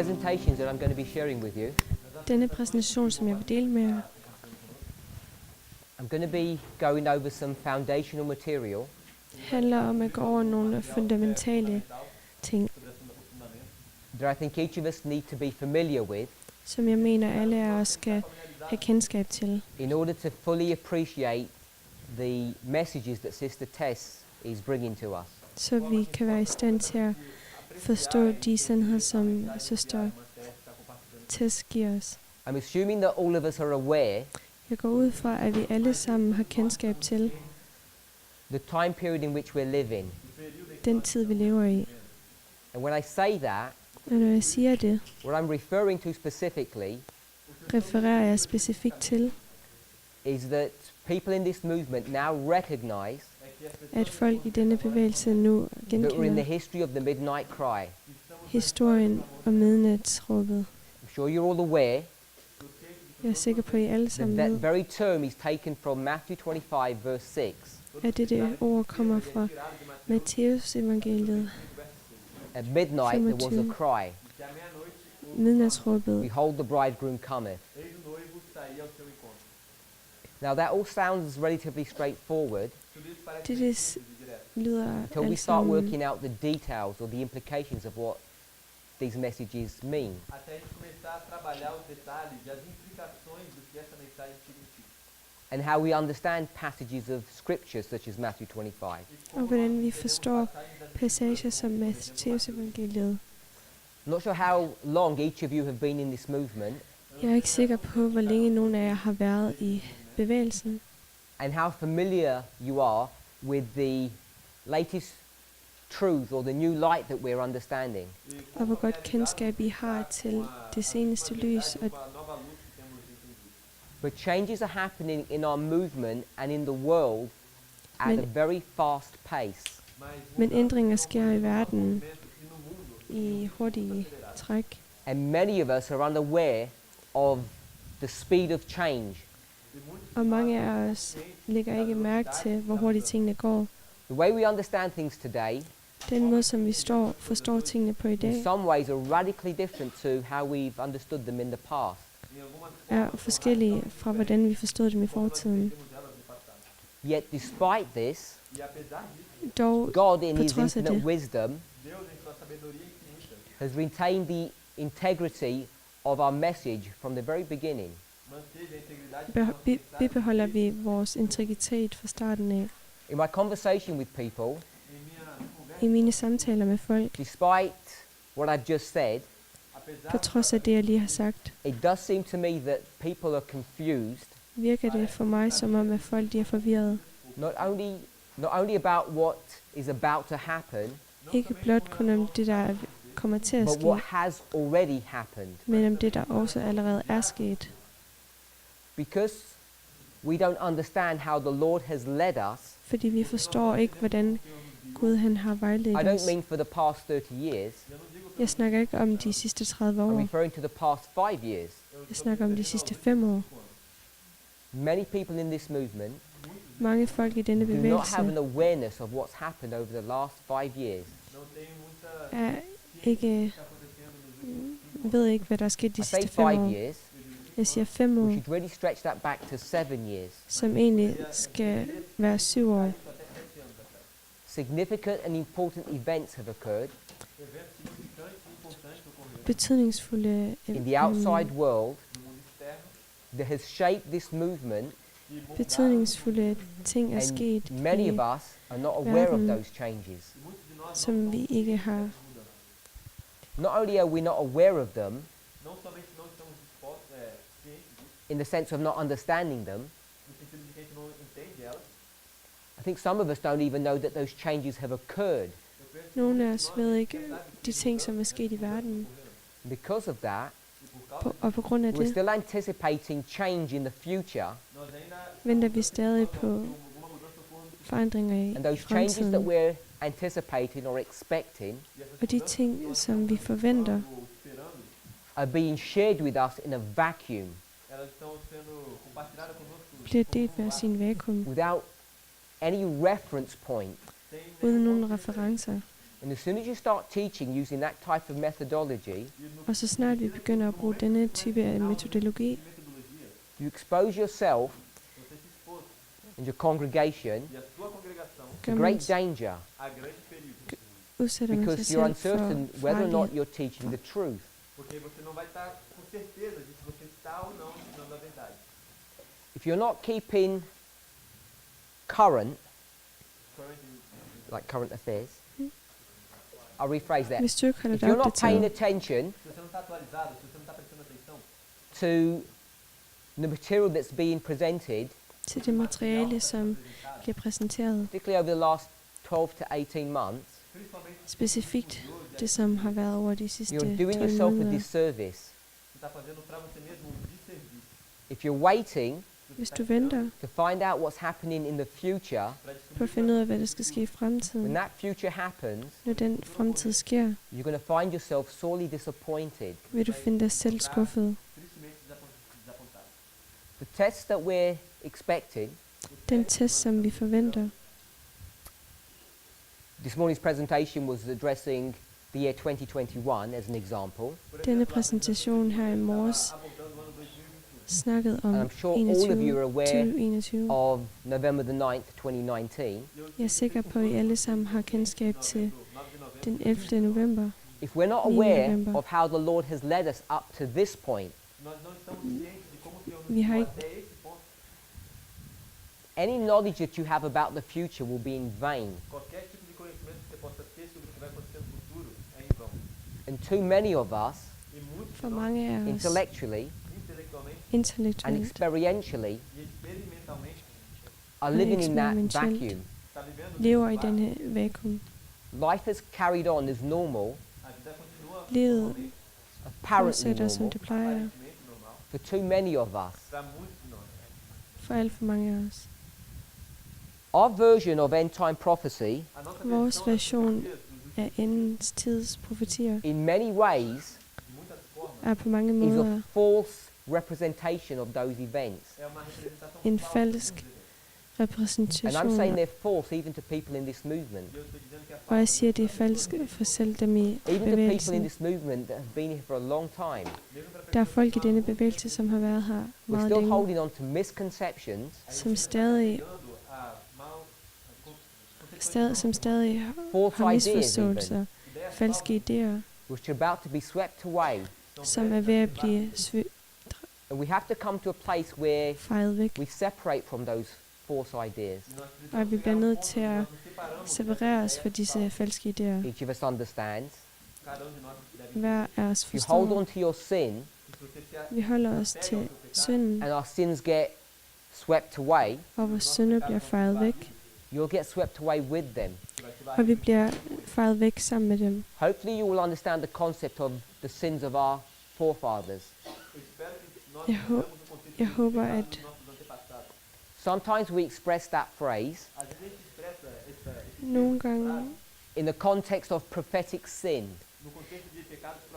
presentations that I'm going to be sharing with you, Denne præsentation, som jeg vil dele med jer, I'm going to be going over some foundational material handler om at gå over nogle fundamentale ting, that I think each of us need to be familiar with som jeg mener, alle af os skal have kendskab til, in order to fully appreciate the messages that Sister Tess is bringing to us. så vi kan være i stand til at forstå de sandheder, som søster Tess giver os. I'm assuming that all of us are aware Jeg går ud fra, at vi alle sammen har kendskab til the time period in which we're living. den tid, vi lever i. And when I say that, Og når jeg siger det, what I'm referring to specifically refererer jeg specifikt til, is that people in this movement now recognize at folk i denne bevægelse nu that we're in the genkender history of the midnight cry. historien om midnatsråbet. I'm sure you're all aware Jeg er sikker på, at I alle sammen that ved, very term is taken from Matthew 25, verse 6. at dette ord kommer fra Matteus evangeliet. At midnight there was a 25. cry, Midnatsråbet. behold the bridegroom cometh. Now that all sounds relatively straightforward Det lyder until we alt start sammen, working out the details or the implications of what these messages mean. Até a gente começar a trabalhar os detalhes e as implicações do que essa mensagem significa. And how we understand passages of scripture such as Matthew 25. og hvordan vi forstår passager som Matteus evangeliet. I'm not sure how long each of you have been in this movement Jeg er ikke sikker på, hvor længe nogen af jer har været i bevægelsen, and how familiar you are with the latest truth or the new light that we're understanding. og hvor godt kendskab I har til det seneste lys. Og But changes are happening in our movement and in the world at a very fast pace. Men ændringer sker i verden i hurtige træk. And many of us are unaware of the speed of change. Og mange af os lægger ikke mærke til, hvor hurtigt tingene går. The way we understand things today Den måde, som vi forstår tingene på i in dag, some ways are radically different to how we've understood them in the past. er forskellige fra, hvordan vi forstod dem i fortiden. Yet despite this, Dog, God in på his trods af infinite det, wisdom has retained the integrity of our message from the very beginning. bibeholder vi vores integritet fra starten af. In my conversation with people, I mine samtaler med folk, despite what I've just said, på trods af det, jeg lige har sagt, it does seem to me that people are confused, virker det for mig som om, at folk de er forvirret. not only about what is about to happen, Ikke blot kun om det, der kommer til at but what ske, has already happened. men om det, der også allerede er sket. Because we don't understand how the Lord has led us, Fordi vi forstår ikke, hvordan Gud han har I vejledt don't os. mean for the past 30 years, Jeg snakker ikke om de sidste 30 I'm år. referring to the past 5 years. Jeg snakker om de sidste 5 år. Many people in this movement Mange folk i denne do not have an bevægelse awareness of what's happened over the last 5 years. er ikke, ved ikke, hvad der er sket de I say sidste 5 5 år. years, Jeg siger 5 år, we should really stretch that back to 7 years. som egentlig skal være 7 år. Significant and important events have occurred Betydningsfulde in the outside world that has shaped this movement, betydningsfulde ting er sket, and many of us are not aware of verden. those changes. som vi ikke har. Not only are we not aware of them Não somente não estamos cientes disso, in the sense of not understanding them, no sentido de que a gente não entende elas. I think some of us don't even know that those changes have occurred. Nogle af os ved ikke de ting, som er sket i verden. Because of that, Og på grund af we're det still anticipating change in the future, Nós ainda venter vi stadig på alguma mudança for forandringer and i those changes that fremtiden. we're anticipating or expecting Og de ting, som vi forventer, esperando, are being shared with us in a vacuum, elas estão sendo compartilhadas conosco bliver delt med os i en vakuum, without any reference point sem uden nogen referencer. And as soon as you start teaching using that type of methodology, Og så snart vi begynder at bruge denne type af metodologi, de metodologia, you expose yourself você se expôs and your congregation e a sua congregação to gør great man, danger a grande perigo. udsætter man sig because you're selv for uncertain whether or not farlighed. you're teaching the truth. Porque você não vai estar com certeza de se você está ou não ensinando a verdade. If you're not keeping current, like current affairs, I'll rephrase that. Hvis du ikke holder If dig you're not paying opdateret attention Se você não está atualizado, se você não está prestando atenção to the material that's being presented, til det materiale, som bliver præsenteret, particularly over the last 12 to 18 months, principalmente specifikt det, som har været over de sidste you're doing 12 yourself a måneder. disservice. você está fazendo para você mesmo desserviço. If you're waiting Hvis du venter to find out what's happening in the future, Para på at finde ud af, hvad der skal ske i when fremtiden, that future happens, når den fremtid sker, you're going to find yourself sorely disappointed. vil du finde dig selv skuffet. tristemente desapontado. The test that we're expecting, Den test, som vi forventer, this morning's presentation was addressing the year 2021 as an example, denne præsentation her i morges Abordando o ano 2021. snakket om and I'm sure all of you are aware 2021. of November the 9th, 2019. Jeg er sikker på, at I alle sammen har kendskab til 9 de novembro, den 11. november. If we're not 9 aware November. of how the Lord has led us up to this point, nós não estamos cientes de como o Senhor nos Vi har levou ikke- até esse ponto. any knowledge that you have about the future will be in vain. Qualquer tipo de conhecimento que você possa ter sobre o que vai acontecer no futuro é em vão. And too many of us, E muitos de For nós, mange af os, intellectually intelectualmente and intellektuelt experientially, e experimentalmente, are Og living in that eksperimentelt. vacuum. está vivendo lever i nesse denne vakuum. Life has carried on as normal, A vida continua Livet normalmente, apparently fortsætter, som normal, det plejer, aparentemente normal, for too many of us. para muitos de nós. for alt for mange af os. Our version of end time prophecy, A nossa Vores versão das version profecias dos Af endens tids profetier in many ways, de muitas formas, er på mange is måder a false representation of those events. é uma representação en falsa falsk dos eventos. And I'm repræsentation. saying they're false even to people in this movement. E eu estou dizendo que é Og jeg falsa. siger, at det er falsk for selv dem i Even to people in bevægelsen. this movement that have been here for a long time. Mesmo para Der er pessoas folk i que denne estão bevægelse, som har været her We're meget still længe, holding on to misconceptions, som stadig, som stadig false har ideas misforståelser, even, falske idéer, which are about to be swept away. som er ved at blive And we have to come to a place where fejet væk. we separate from those false ideas. Og vi bliver nødt til at separere os fra disse falske idéer. Each of us understands. Hver af os If you hold forstår. on to your sin Vi holder os til synden, and our sins get swept away, og vores synder bliver fejet væk, you'll get swept away with them. og vi bliver fejet væk sammen med dem. Hopefully you will understand the concept of the sins of our forefathers. Jeg håber, at Sometimes we express that phrase nogle gange, in the context of prophetic sin,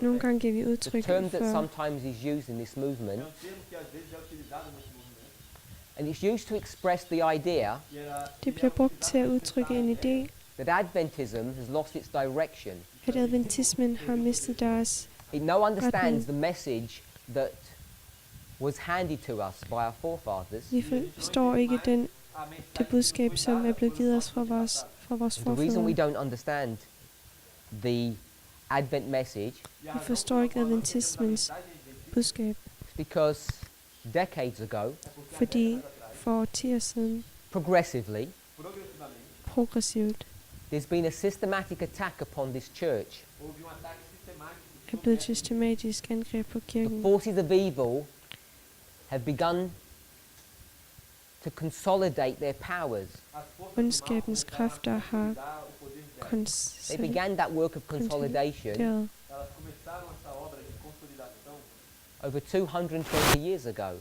nogle gange giver vi the udtryk term that for, sometimes is used in this movement, and it's used to express the idea det bliver brugt til at udtrykke en idé, that Adventism has lost its direction. at adventismen har mistet deres. It no understands the message that was handed to us by our forefathers. Vi forstår ikke det budskab, som er blevet givet os fra vores And the reason we forfædre. don't understand the Advent message Vi forstår ikke adventismens budskab, is because decades ago, fordi for årtier siden, progressively, progressivt, there's been a systematic attack upon this church. er blevet et systematisk angreb på The kirken. forces of evil have begun to consolidate their powers. Ondskabens kræfter har They began that work of consolidation konsolideret over 220 years ago.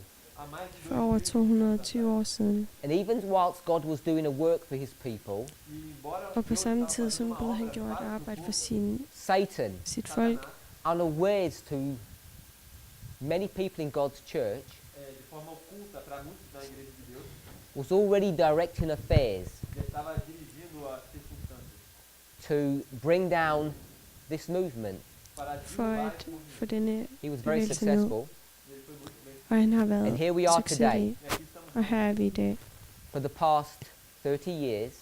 for over 220 år siden. And even whilst God was doing a work for his people, Og på samme tid, som Gud han gjorde et arbejde for Satan, sit folk, unawares to many people in God's church, de forma oculta para muitos da igreja de Deus, was already directing affairs. já estava dirigindo as circunstâncias. to bring down this movement. for at få denne He was very bevægelse ned. successful. Og han har And været here we are today. succesrig. Og her er vi i dag. For the past 30 years,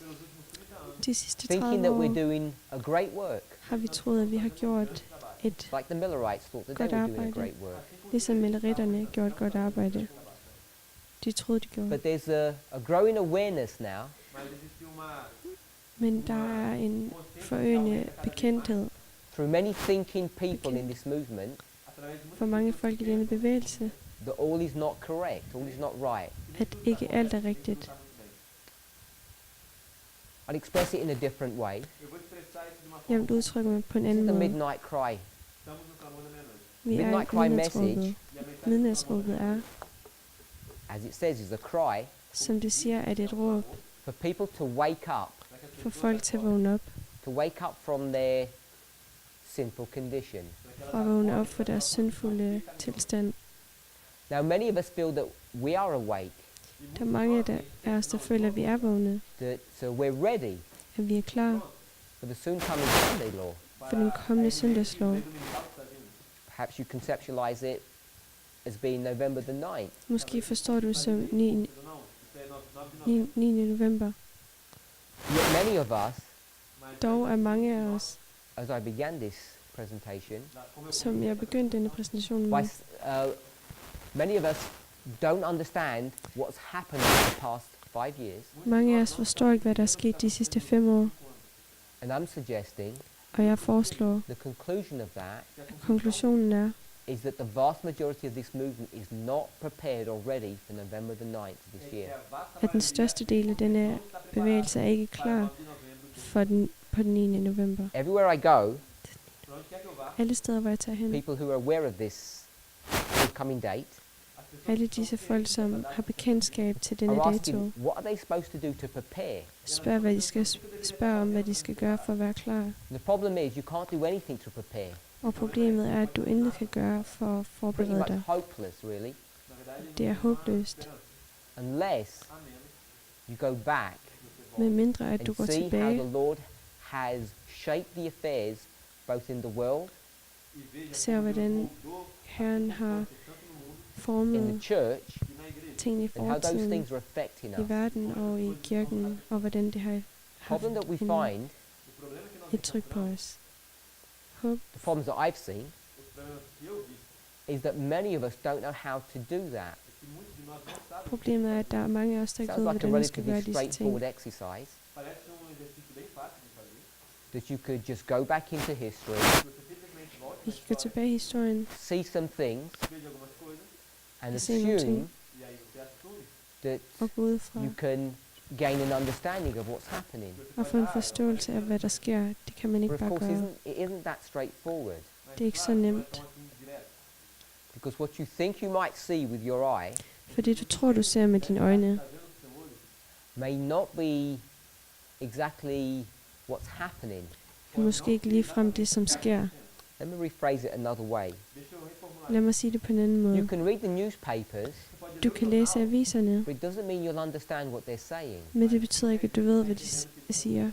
De sidste thinking 30 that år we're doing a great work, har vi troet, at vi har gjort et, like the Millerites thought that they Godt were doing a arbejde. great work. ligesom milleritterne, gjort godt arbejde. De troede, de gjorde. But there's a growing awareness now Men der er en forøgende bekendthed through many thinking people in this movement for mange folk i denne bevægelse, that all is not correct, all is not right. at ikke alt er rigtigt. I'll express it in a different way. Jeg vil udtrykke mig på en This is anden the måde. midnight cry. Vi er Midnight i cry midnatsråbet. message, Midnatsråbet er, as it says, is a cry som det siger, at et råb for people to wake up, for folk til at vågne op, to wake up from their sinful condition. fra at vågne op for deres syndfulde tilstand. Now, many of us feel that we are awake, Der er mange af os, der føler, at vi er vågne, that we're ready at vi er klar for the soon coming Sunday law. for den kommende søndagslov. Perhaps you conceptualize it as being November the 9th. Måske forstår du som 9. november. Yet many of us, Dog er mange af os, as I began this presentation, som jeg begyndte denne præsentation med, many of us don't understand what's happened in the past 5 years. mange af os forstår ikke, hvad der er sket de sidste 5 år. And I'm suggesting Og jeg foreslår, the conclusion of that at konklusionen er, is that the vast majority of this movement is not prepared or ready for November the 9th this year. at den største del af denne bevægelse er ikke klar for på den 9. november. Everywhere I go, Alle steder, hvor jeg tager hen, people who are aware of this coming date alle disse folk, som har bekendtskab til denne are dato, asking, what are they supposed to do to prepare? spørger om, hvad de skal gøre for at være klar. And the problem is you can't do anything to prepare. Og problemet er, at du intet kan gøre for at Pretty forberede much dig. hopeless, really, Det er håbløst, unless you go back med mindre at du and går see how tilbage the Lord has shaped the affairs both in the world, ser, hvordan Herren har in formet the church, tingene i and how those fortiden, things are affecting i us. verden og i kirken, og hvordan det har haft Problem that we find, et tryk på os. Håb, the problems that I've seen, is that many of us don't know how to do that. problemet er, at der er mange af os, der ikke ved, Sounds like a hvordan vi skal gøre relatively disse ting. straightforward exercise that you could just go back into history, Vi kan gå tilbage i historien see some things, and Se nogle assume ting. that og gå ud fra you can gain an understanding of what's happening. og få en forståelse af, hvad der sker. Det kan man But ikke of bare course, gøre. it isn't that straightforward. Det er ikke så nemt. Because what you think you might see with your eye For det, du tror, du ser med dine øjne, may not be exactly what's happening. er måske ikke ligefrem det, som sker. Let me rephrase it another way. Lad mig sige det på en anden You måde. can read the newspapers, Du kan læse aviserne, but it doesn't mean you'll understand what they're saying. men det betyder ikke, at du ved, hvad de siger.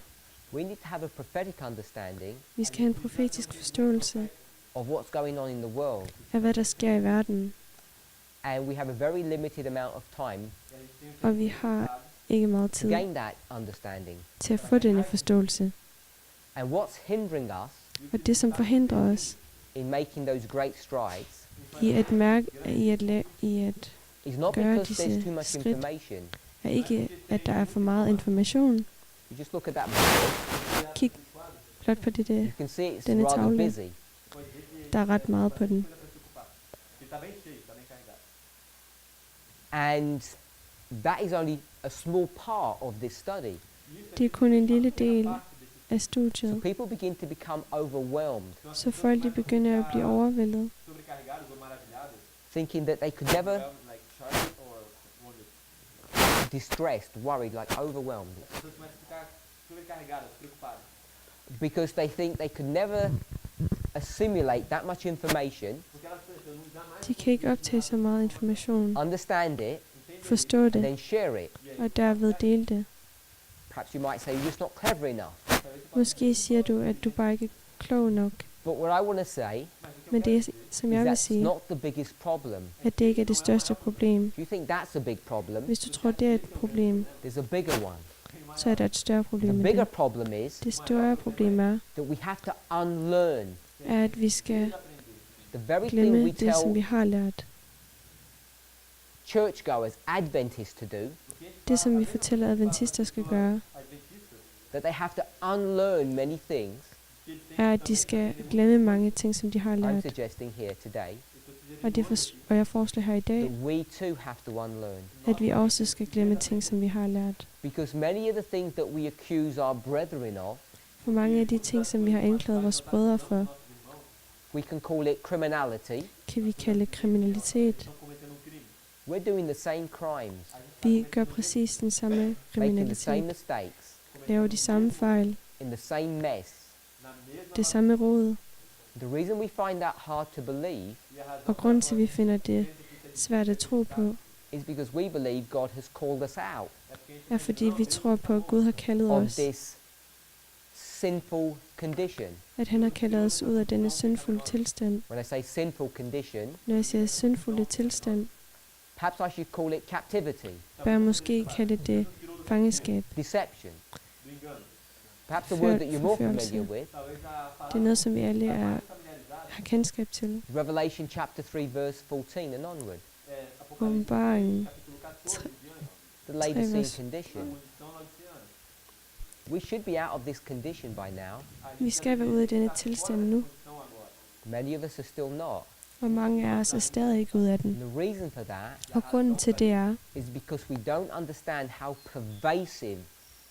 We need to have a prophetic understanding Vi skal have en profetisk forståelse of what's going on in the world. af, hvad der sker i verden. And we have a very limited amount of time Og vi har ikke meget to tid gain that understanding. til at få denne forståelse. And what's hindering us Og det, som forhindrer os in making those great strides i at mærke, i at is not gøre because there's disse too much skridt, information. er ikke, at der er for meget information. You just look at that board, Kig blot på det der. you can see it's Denne rather tavle. busy. Der er ret meget på den. And that is only a small part of this study. Det er kun en lille del af So studiet. people begin to become overwhelmed, Så folk de begynder at blive overvældet, thinking that they could never, distressed, worried, like overwhelmed, because they think they could never assimilate that much information, de kan ikke optage så meget information, understand it, forstå and det, then share it. og derved dele det. Perhaps you might say you're just not clever enough. Måske siger du, at du bare ikke er klog nok. But what I want to say Men det, som is jeg vil that's sige, not the biggest problem. at det ikke er det største problem. If you think that's a big problem, Hvis du tror, det er et problem, there's a bigger one. så er der et større problem The med bigger det. problem is Det større problem er, that we have to unlearn at vi skal the very thing glemme we det, som tell vi har lært. churchgoers, Adventists to do, Det, som vi fortæller adventister skal gøre, Adventistas, that they have to unlearn many things. er, at de skal glemme mange ting, som de har I'm lært. suggesting here today Og jeg foreslår her i dag, that we too have to unlearn. at vi også skal glemme ting, som vi har lært. Because many of the things that we accuse our brethren of, For mange af de ting, som vi har anklaget vores brødre for, we can call it criminality. kan vi kalde kriminalitet. estão cometendo crime. We're doing the same crimes, Vi gør præcis den samme making the same kriminalitet, mistakes, laver de samme fejl, in the same mess. Na mesma det samme rod. The reason we find that hard to believe e a razão Og grunden til, at vi finder det svært at tro på, is because we believe God has called us out é porque a gente er fordi vi tror på, at Gud har kaldet of os, this sinful condition. at han har kaldet os ud af denne syndfulde tilstand. When I say sinful condition, Når jeg siger syndfulde tilstand, perhaps I should call it captivity, bør jeg måske kalde det fangeskab. deception. do engano. Perhaps a word that you're more Forførelse. familiar with. Talvez a palavra Det er noget, som vi alle mais har familiarizada kendskab til. Revelation chapter 3 verse 14 and onward. é Apocalipse Åbenbaringen capítulo 14 diante, The Laodicean vers. a condition. condição laodiceana. We should be out of this condition by now. A Vi gente skal være ude af denne tilstand nu, condição agora. Many of us are still not. og mange af os er stadig ikke ude af den. And the reason for that Og grunden til det er, is because we don't understand how pervasive,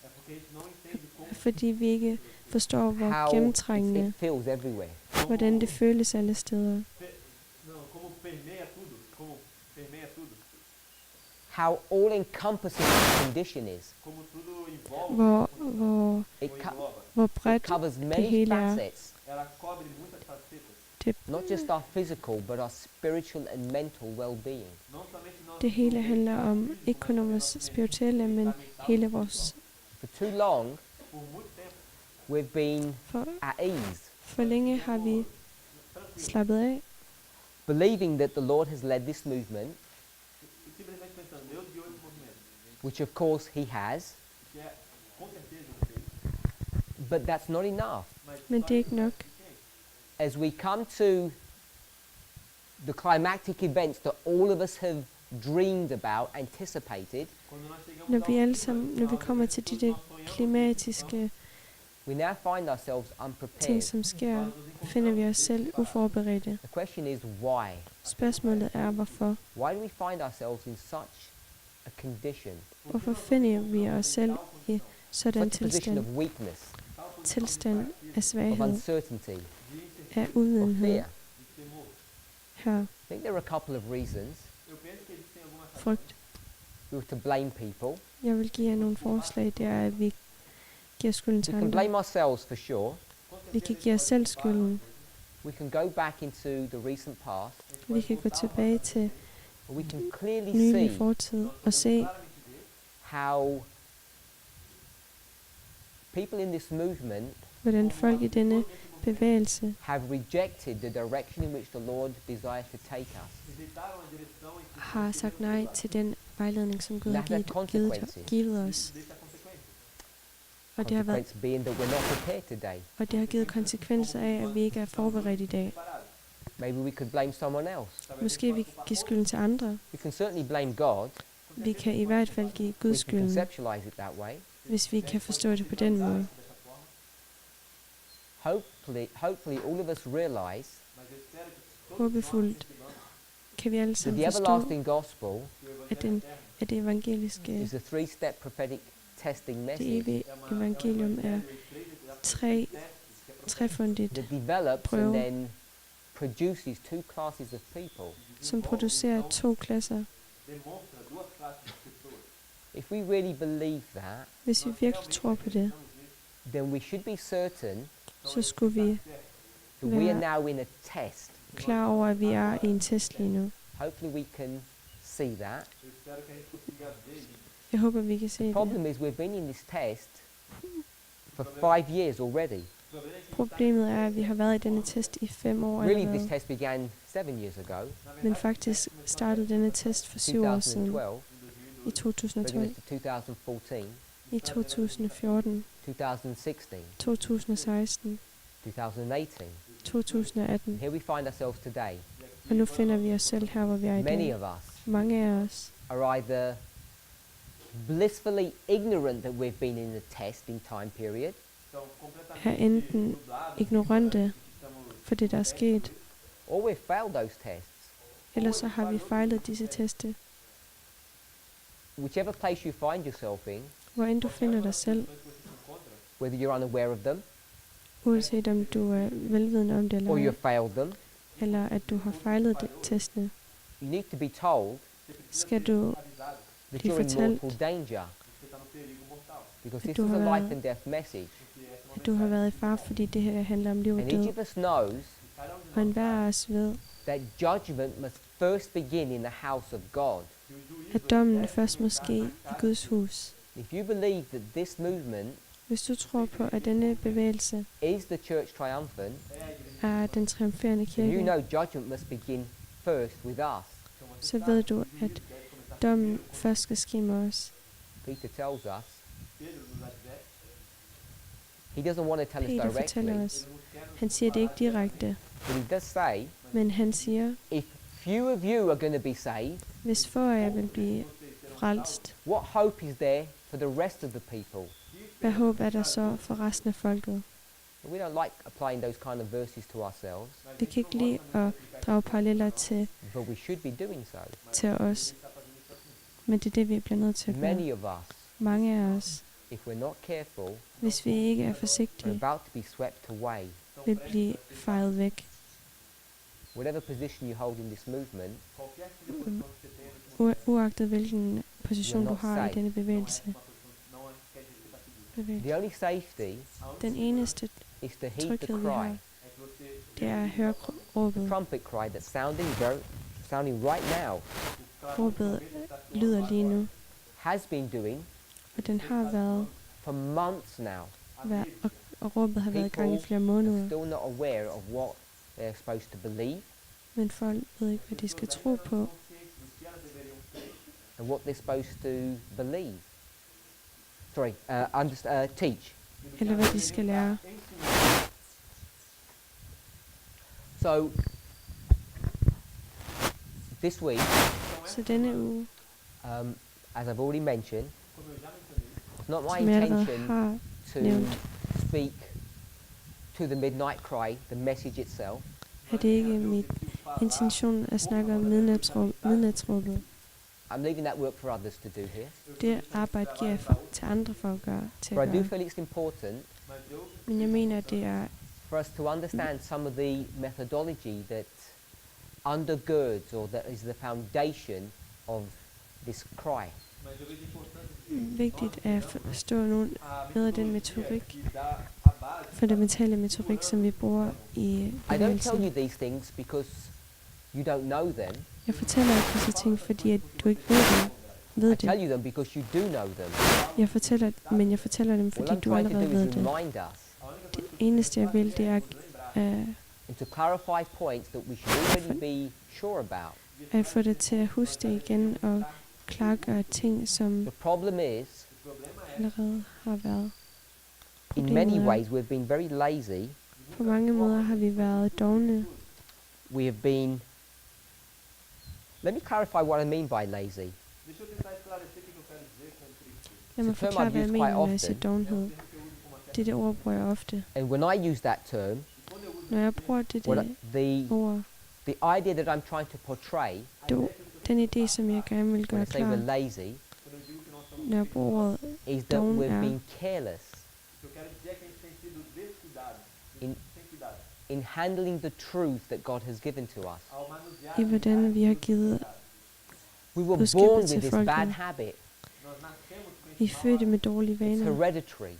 É porque a gente não entende como fordi vi ikke forstår, hvor how gennemtrængende, it feels everywhere. hvordan det føles alle steder. como permeia tudo, como permeia tudo, How all-encompassing the condition is. como tudo envolve Hvor It, ou co- engloba. hvor it bredt covers many hele er. facets, Ela cobre muitas facetas, not just our physical, but our spiritual and mental well-being. não somente nosso det hele handler om, ikke kun om vores spirituelle, men hele vores. For too long, por muito tempo we've been For, at ease, for længe har vi slappet af, believing that the Lord has led this movement, e simplesmente pensando, Deus guiou esse movimento, which of course He has, que é com certeza ele fez, but that's not enough. mas men det er ikke nok. As we come to the climactic events that all of us have dreamed about, anticipated, quando nós chegamos Når ao vi alle sammen, når vi kommer til de der klimatiske we now find ourselves ting, unprepared. som sker, finder vi os selv uforberedte. The question is why? Spørgsmålet er, hvorfor? Why do we find ourselves in such a condition, Hvorfor finder vi os selv i sådan en such a position of tilstand? weakness, Tilstand af of svaghed, uncertainty, af of uvidenhed fear? de temor, her, I think there are a couple of reasons. eu penso que existem algumas razões. frygt. We were to blame people. Jeg vil give jer nogle forslag, det er, at vi giver skylden We til can andre. blame ourselves for sure. Vi kan give os selv skylden. We can go back into the recent past, Vi kan gå tilbage til and we can clearly nylig see fortid og se, how people in this movement hvordan folk i denne bevægelse have rejected the direction in which the Lord desires to take us. Rejeitaram a direção em que har sagt nej til den vejledning, som Gud har That have givet os. deixa consequências. Og det har været, Consequence being that we're not prepared today. og det har givet konsekvenser af, at vi ikke er forberedt i dag. Maybe we could blame someone else. Måske vi kan give skylden til andre. We can certainly blame God. Vi kan i hvert fald give We Gud can skylden, conceptualize it that way. hvis vi kan forstå det på den måde. Hopefully all of us realize Mas eu espero que Håbefuldt kan vi alle that sammen the forstå, everlasting gospel at det evangeliske, is a three-step prophetic testing det message evige evangelium er trefundigt, that develops prøve. and then produces two classes of people. som producerer to klasser. demonstra duas classes de pessoas. If we really believe that, Hvis vi virkelig tror på det, then we should be certain så skulle vi that we are være now in a test. klar over, at vi er i en test lige nu. Hopefully we can see that. Eu espero que a gente consiga ver isso. Jeg håber, vi kan se The det. problem is we've been in this test for 5 years already. Problemet er, at vi har været i denne test i 5 år Really, this allerede. test began 7 years ago, Men faktisk startede denne test for 7 år siden, 2012, i bringing 2012, us to 2014, i 2014, 2016, 2016, 2018. 2018. Here we find ourselves today. Og nu finder vi os selv her, hvor vi er i Many dag. of us Mange af os are either blissfully ignorant that we've been in the testing time period, er enten ignorante for det, der er sket, or we've failed those tests. eller så har vi fejlet disse teste. Whichever place you find yourself in, Hvor end du finder dig selv, whether you're unaware of them, uanset om du er velvidende om det eller or ej, you've failed them, eller at du har fejlet testene, you need to be told skal du that blive you're in fortalt, mortal danger. Because at this du is har a været- life and death message. at du har været i fare, fordi det her handler om liv og And død. each of us knows Og enhver af os ved, that judgment must first begin in the house of God. at dommen først må ske i Guds hus. If you believe that this movement Hvis du tror på, at denne bevægelse is the church triumphant, er den triumferende then you kirke, know judgment must begin first with us. så ved du, at dommen først skal ske med os. Peter tells us, he doesn't want to tell us Peter fortæller directly, os, han siger det ikke direkte, but he does say, men han siger, if few of you are going to be saved, hvis få af jer vil blive frelst, what hope is there for the rest of the people? hvad håb er der så for resten af folket? We don't like applying those kind of verses to ourselves, Vi kan ikke lide at drage paralleller but we should be doing so. til os, men det er det, vi bliver nødt til at gøre. Many of us, Mange af os, if we're not careful, hvis vi ikke er are forsigtige, about to be swept away. vil blive fejret væk. Whatever position you hold in this movement, Uagtet hvilken position You're du not har i safe. denne bevægelse. the only safety Den eneste is to heed the tryghed, vi har, cry, det er at høre the råbet. trumpet cry that's sounding right now, Råbet lyder lige nu, has been doing og den har været, for months now. og råbet har været i gang i flere Are måneder, still not aware of what they're supposed to believe men folk ved ikke, hvad de skal tro på, and what they're supposed to believe. Sorry, teach. eller hvad de skal lære. So this week, Så denne uge, as I've already mentioned, it's not my som jeg allerede intention har to nævnt, speak to the midnight cry, the message itself. er det ikke mit intention at snakke om midnatsråbet. I'm leaving that work for others to do here. Det arbejde giver jeg til andre for at gøre. But I do feel it's important Men jeg mener, at det er for us to understand some of the methodology that undergirds or that is the foundation of this cry. vigtigt at forstå noget af den metodik, fundamentale metodik, som vi bruger i I don't tell bevægelsen. you these things because you don't know them. Jeg fortæller ikke disse ting, fordi at du ikke ved I tell det. you them because you do know them. Jeg fortæller dem, All fordi I'm du trying to allerede do ved is det. remind us Det eneste, jeg vil, det er and to clarify points that we should already be sure about. at få det til at huske det igen og klargøre ting, som The problem is, allerede har været. in many Problemet er, ways, we've been very lazy. på mange måder har vi været dovne. We have been. Let me clarify what I mean by lazy. Lad mig It's a term forklare, I've hvad jeg used mener, quite når jeg siger often. dovenhed. Det ord bruger jeg ofte. And when I use that term, Når jeg bruger det ord, the idea that I'm trying to portray den idé, som jeg gerne vil when I gøre say we're klar, lazy når jeg bruger ordet, is that Don't we've are. been careless in handling the truth that God has given to us. i hvordan vi har givet, We were budskabet born til with this folket. bad habit. vi er fødte med dårlige It's vaner. hereditary.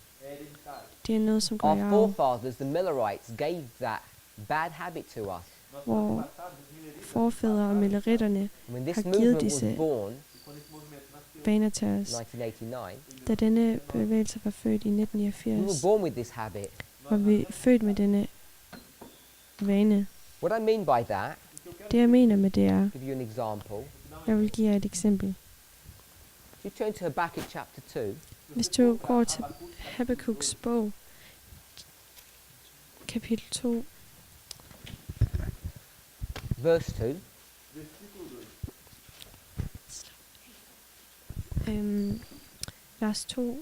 Det er noget, som går i Our arv, forefathers, the Millerites, gave that bad habit to us. hvor forfædre og milleritterne When this har givet movement was disse born vaner til os. in 1989, Da denne bevægelse var født i We were 1989, born with this habit. var vi født med denne vane. What I mean by that, Det jeg mener med det er, give you an example. jeg vil give jer et eksempel. If you turn to Habakkuk chapter 2, Hvis du går til Habakuks bog, kapitel 2, verse 2, vers 2,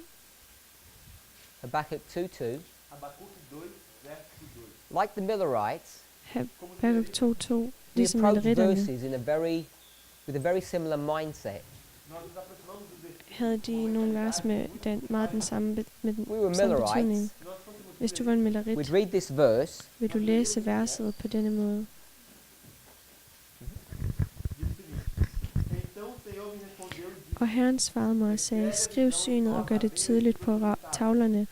Habakkuk 2:2, Abacuque 2, verso 2. like the Millerites, Habakuk 2:2, we ligesom approach milleritterne, verses with a very similar mindset. Nós nos aproximamos do versículo. havde de nogle vers med meget den samme, med den We were samme Millerites. betydning. Nós fôssemos Hvis du var en millerit, We'd read this verse, vil du læse verset på denne måde. diz o seguinte: Então o Senhor me respondeu e disse: Og Herren svarede mig og sagde, skriv synet og gør det tydeligt på tavlerne,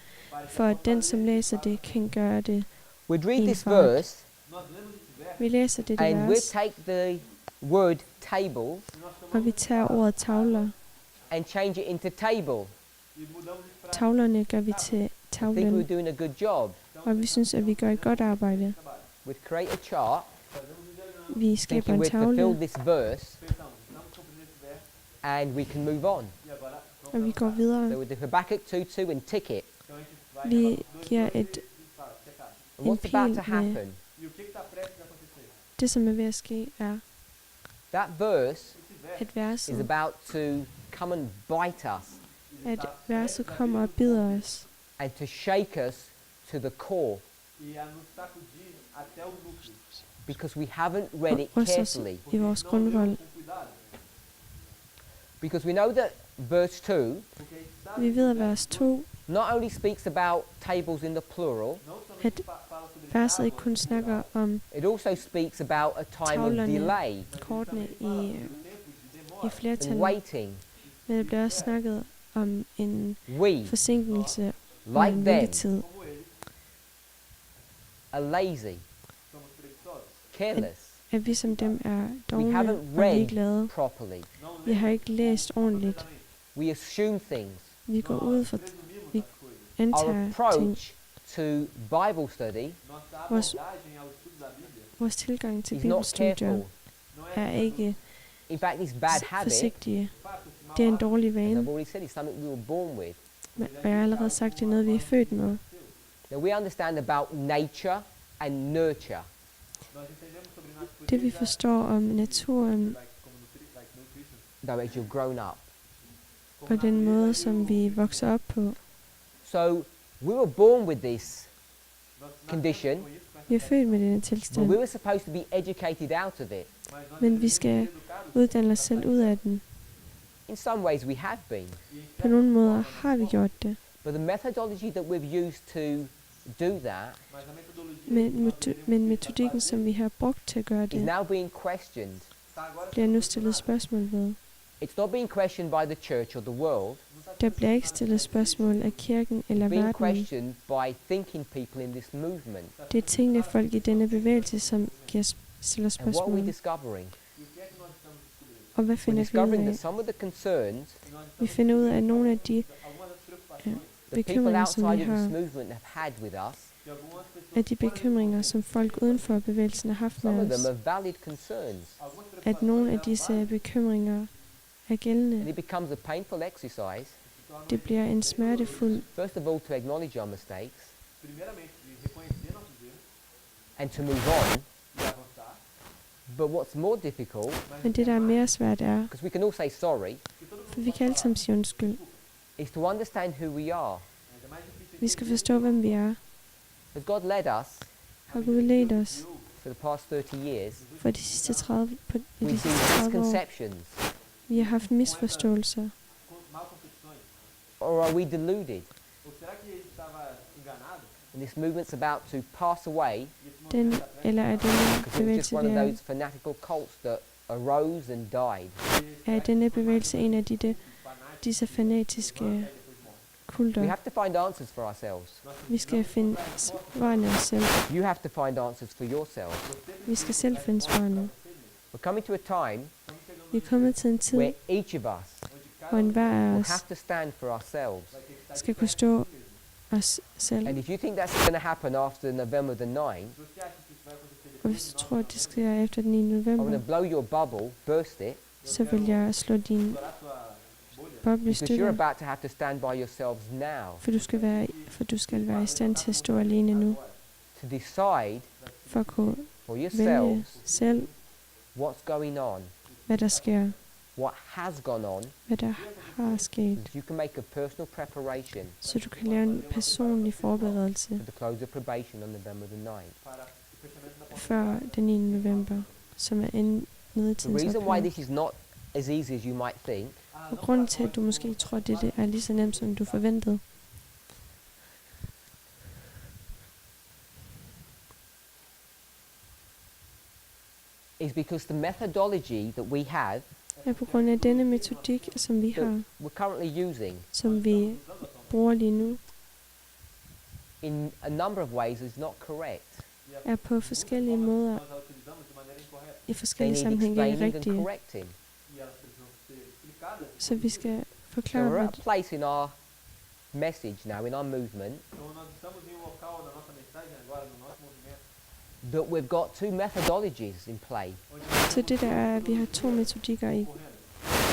for at den, som læser det, kan gøre det. we'd read In this fact. verse, Nós lemos esse verso Vi læser dette and we'd vers, take the word table e nós og tomamos vi tager ordet tavler. and change it into table. e mudamos isso para Tavlerne gør vi til I think we tavlen, were doing a good job. og vi synes, at vi gør et godt arbejde. trabalho. We'd create a chart, Fazemos um diagrama, Vi skaber thinking en we'd fulfill tavle, this verse, pensamos, estamos cumprindo esse verso and we can move on. e agora vamos og vi går So videre. with the Habakkuk 2:2 and tick it. Então a gente vai Vi Abacuque 2, giver 2, et, e fala, checar. And what's pil about to med- happen? E o que está prestes a acontecer? det, som er ved at ske, er, That verse Esse verso at verset, is about to come and bite us at verset kommer og bider os, and to shake us to the core e a nos sacudir até o núcleo. because we haven't read it og ryster os carefully. i vores Não leu grundvold. com cuidado. Because we know that verse 2 Porque a gente sabe Vi ved, at vers 2, not only speaks about tables in the plural, não somente at fala sobre verset ikke tábuas kun no snakker plural, om it also speaks about a time of Tavlerne. delay kortene também fala i sobre o tempo de i demora, and flertal, waiting. men der bliver også snakket om en We, forsinkelse og like en them, ventetid. como eles are lazy, somos preguiçosos. careless, At vi som dem er dogne haven't og read ligeglade. properly. Não Vi har ikke læst ordentligt. corretamente. We assume things. Vi går ud fra Presumimos vi- as coisas. Our antager ting. approach to Bible study Nossa Vores- abordagem ao estudo da Bíblia Vores tilgang til is not bibelstudier careful. não er ikke In fact, it's bad habit. forsigtige. de fato esse mau Det er en hábito. dårlig As vane, I've already said, it's something we were born with. og jeg har allerede sagt, det er noget, vi er født med. Now we understand about nature and nurture. Nós entendemos sobre natureza, Det vi forstår om naturen like, como like nutrition, Though as you've grown up. como og den måde, natureza som vi vokser op på. So we were born with this, nós condition, nascemos com isso, com essa Vi er født med denne but tilstand, we were supposed to be educated out of it. mas nós men vi devemos skal ser educados uddanne os selv ud af den. In some ways we have been, e em På nogle måder har vi gjort det, but the methodology that we've used to do that mas a metodologia men metodikken, som vi har brugt til at gøre is det, now being questioned. está agora bliver nu stillet spørgsmål ved. It's not being questioned by the church or the world. Der bliver ikke stillet spørgsmål af kirken eller It's being verden. questioned by thinking people in this movement. Det er tingene folk i denne bevægelse, som stiller And what are we spørgsmål. discovering? e o que é que nós estamos descobrindo? Og hvad We're finder vi ud discovering that af? some of the concerns E nós Vi estamos finder ud af, at nogle af de algumas das preocupações that people bekymringer, som outside vi of this har, movement have had with us, que algumas pessoas af de bekymringer, som folk uden for bevægelsen har haft some of med them os, are valid concerns. algumas at nogle af preocupações disse bekymringer er And gældende. it becomes a painful exercise, Det bliver en smertefuld first of all, to acknowledge our mistakes primeiramente de reconhecer nossos erros and to move on. e avançar, But what's more difficult, Men det, der er mere svært, er, because we can all say sorry, for vi kan alle sammen sige undskyld. is to understand who we are. mas é mais difícil Vi skal forstå, hvem vi er. Has God led us Har Gud ledt os for the past 30 years? for de sidste 30, på de We've sidste seen 30 år? misconceptions, Vi har haft misforståelser. malconcepções? or are we deluded? Ou será que ele estava enganado? And this movement's about to pass away E esse Den, movimento está prestes eller er denne because it was just bevægelse one of ved those fanatical cults that arose and died. er denne bevægelse en af fanáticos disse fanatiske e depois morre. We kulter? have to find answers for ourselves. Vi skal finde svarene os selv. You have to find answers for yourself. Vi skal selv finde svarene. We're coming to a time Vi er kommet til en tid, where each of us Onde cada hvor enhver af We'll os have to stand for ourselves. skal kunne stå os selv. And if you think that's going to happen after November the 9th, Og hvis du tror, at det sker efter den 9. I'm going november, to blow your bubble, burst it, så vil jeg slå din boble i because you're stykker, about to have to stand by yourselves now for du skal være i stand til at stå alene nu, to decide for at kunne for vælge yourselves selv, what's going on, hvad der sker, what has gone on, hvad der har sket, so you can make a personal preparation så du kan lave en personlig forberedelse for the close of probation on November the 9th. før den 9. november, som er nede i The tidens reason why ophør. this is not as easy as you might think Og grunden til, at du måske ikke tror, at det er lige så nemt, som du forventede, is because the methodology that we have, er på grund af denne metodik, som vi that har, we're currently using, som vi bruger lige nu, in a number of ways is not correct. er på forskellige måder, i They forskellige need sammenhænge ikke explaining and rigtige. correcting. Så vi skal So forklare, we're hvad at a place in our message now, in our movement, that we've got two methodologies in play. så det der er, at vi har to metodikker i. Two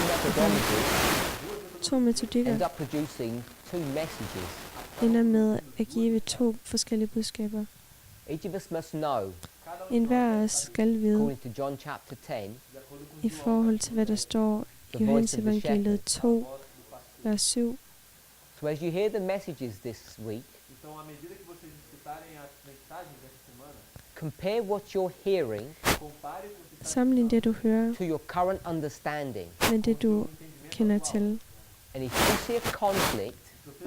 methodologies To metodikker end up producing two messages. ender med at give to forskellige budskaber. Each of us must know, En hver af os skal vide, according to John chapter 10, i forhold til hvad der står i the Johannes voice of the evangeliet shepherd. 2, vers 7. So as you hear the messages this week, Então, à medida que vocês escutarem as mensagens dessa semana, compare what you're hearing compare com o que está Sammenlign det, du hører, to your current understanding. med det, du kender til. And if you see a conflict,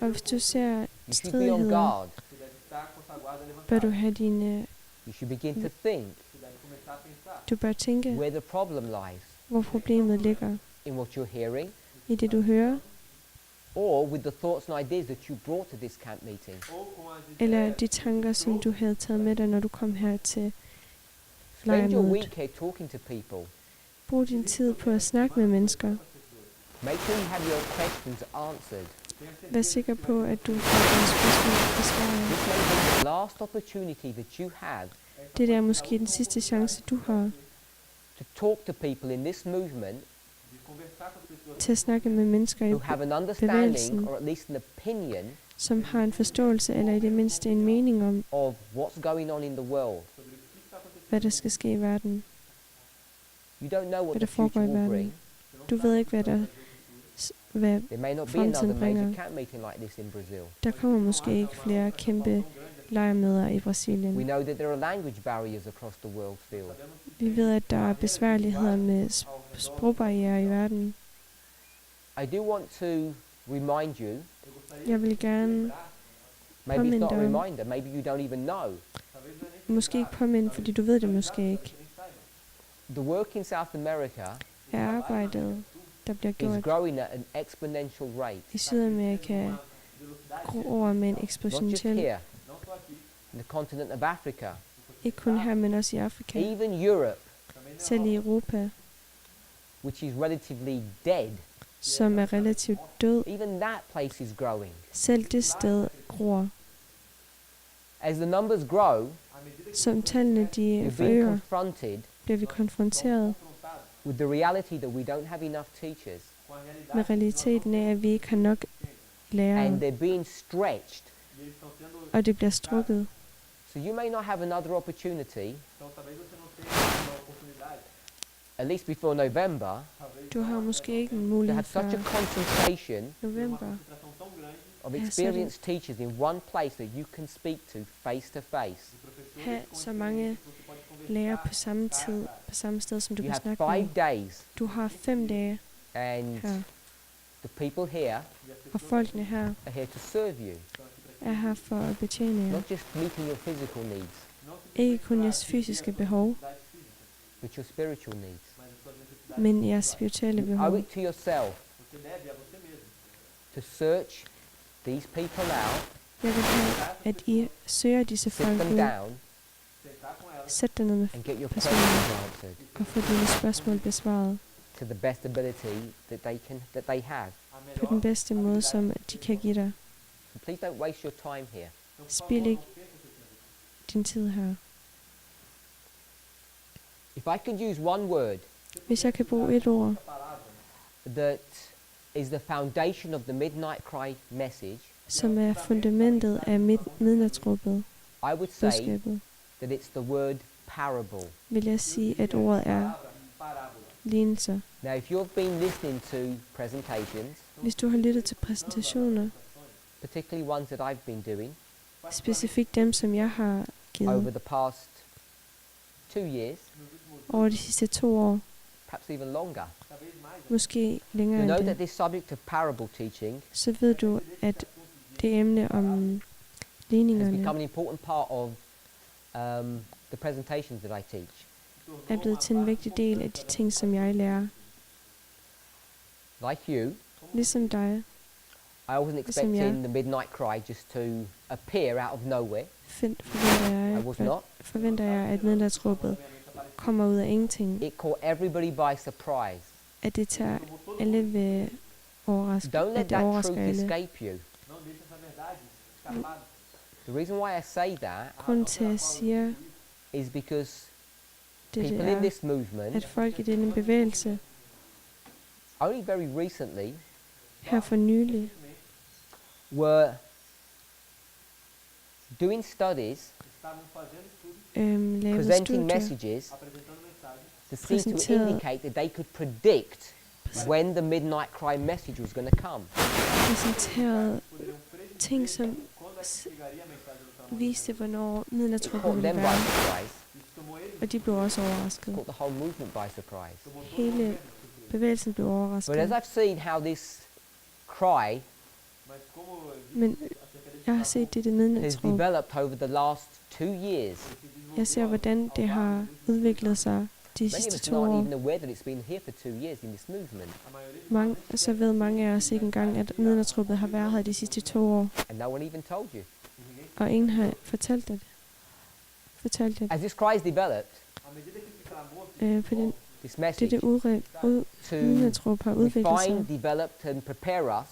Og hvis du ser you should be on stridigheder, guard. você deve estar com sua guarda bør levantada. du have dine, You should begin to think Você deve começar a pensar du bør tænke, where the problem lies, hvor problemet ligger. in what you're hearing, I det, du hører, or with the thoughts and ideas that you brought to this camp meeting. ou com as eller ideias de tanker, som du havde taget med dig, når du kom her til Spend your lejrmødet. week here talking to people. Brug din tid på at snakke med mennesker. Make sure you have your questions answered. Vær sikker på, at du får dine spørgsmål besvaret. This may be the last opportunity that you have Det der er måske den sidste chance, du har to talk to people in this movement de conversar com as pessoas til at snakke med mennesker, who have an understanding, bevægelsen. or at least an opinion, som har en forståelse, eller i det mindste en mening om, of what's going on in the world. sobre o que está acontecendo. hvad der skal ske i verden. You don't know what Hvad the der foregår future i will verden. bring. Du ved ikke, hvad There may not be another fremtiden major bringer. camp meeting like this in Brazil. Der kommer måske ikke flere kæmpe lejrmøder i We Brasilien. know that there are language barriers across the world still. Vi ved, at der er besværligheder med sprogbarrierer i verden. I do want to remind you, Jeg vil gerne, maybe it's not a Parminder. reminder, maybe you don't even know. måske ikke påminde, fordi du ved det måske ikke, The work in South America er arbejdet, der bliver is gjort growing at an exponential rate. i Sydamerika, over med en Not just eksponentiel, here, in the continent of Africa, ikke kun her, men også i Afrika, even Europe, selv i Europa, which is relatively dead, som er relativt død. even that place is growing. Selv det sted gror. As the numbers grow, Som tallene de you're being forøger, confronted bliver vi konfronteret with the reality that we don't have enough teachers, Com a realidade, med realiteten af, at vi ikke har nok lærere, and they're being stretched. e eles estão sendo. og det bliver strukket. So you may not have another opportunity, Então, talvez você não tenha uma oportunidade, at least before November, talvez Du har måske ikke en to mulighed have før such a concentration uma november, concentração tão grande of Ja, så er det- experienced teachers in one place that you can speak to face to face. de professores have com så mange experiência que você pode conversar. lærere på samme tid, på samme sted, som du You kan have snakke 5 med. days, Du har 5 dage and her, the people here E as og pessoas folkene her are here to serve you, estão aqui para er her for at betjene jer. not just meeting your physical needs, não Ikke kun jeres fysiske behov, necessidades físicas, but your spiritual needs. mas as suas necessidades. men jeres spirituelle You owe behov. it to yourself Você deve a você mesmo to search these people out, Jeg vil have, at I søger disse sit folk them ud, down, sentar com elas sæt dig ned med and get your Personally. questions answered og få dine spørgsmål besvaret to the best ability that they have. på den bedste måde, som de kan give dig. Please don't waste your time here. Spil ikke din tid her. If I could use one word Hvis jeg kan bruge et ord, that is the foundation of the Midnight Cry message, som er fundamentet af midnatsråbet, I would say budskabet, that it's the word parable. vil jeg sige, at ordet er lignelser. Now, if you've been listening to presentations, Hvis du har lyttet til præsentationer, particularly ones that I've been doing specifikt dem, som jeg har over givet the past 2 years, over de sidste 2 år, perhaps even longer, måske længere you know end that det, this subject of parable teaching så ved du, at det emne om has ligningerne become an important part of the presentations that I teach. er blevet til en vigtig del af de ting, som jeg lærer. Like you, Ligesom dig, I wasn't Som expecting jeg. the midnight cry just to appear out of nowhere. forventer I was not. at midnatsråbet kommer ud af ingenting. It caught everybody by surprise. At det tager alle ved overraskelse. Don't let At det that overrasker truth alle. escape you. The reason why I say that Grunden til, at jeg siger is because det, people in er, this movement, at folk i denne bevægelse only very recently, her for nylig were doing studies, lavede presenting studier, messages that seemed to Præsenteret- indicate that they could predict when the midnight cry message was going to come. præsenterede ting, som viste, hvornår It midnatsråbet caught ville them by være. surprise. Og de blev også It overrasket. caught the whole movement by surprise. Hele bevægelsen blev But as overrasket. I've seen how this cry Men jeg har set dette has midnatsråb. developed over the last 2 years. Jeg ser, hvordan det har udviklet sig de Many of sidste us 2 aren't år. even aware that it's been here for 2 years in this movement. Så ved mange af os ikke engang, at midnatsråbet har været her de sidste 2 år. And no one even told you. Og ingen har fortalt det. As this cry is developed, På den, this message dette to midnatsråb har udviklet refine, sig develop and prepare us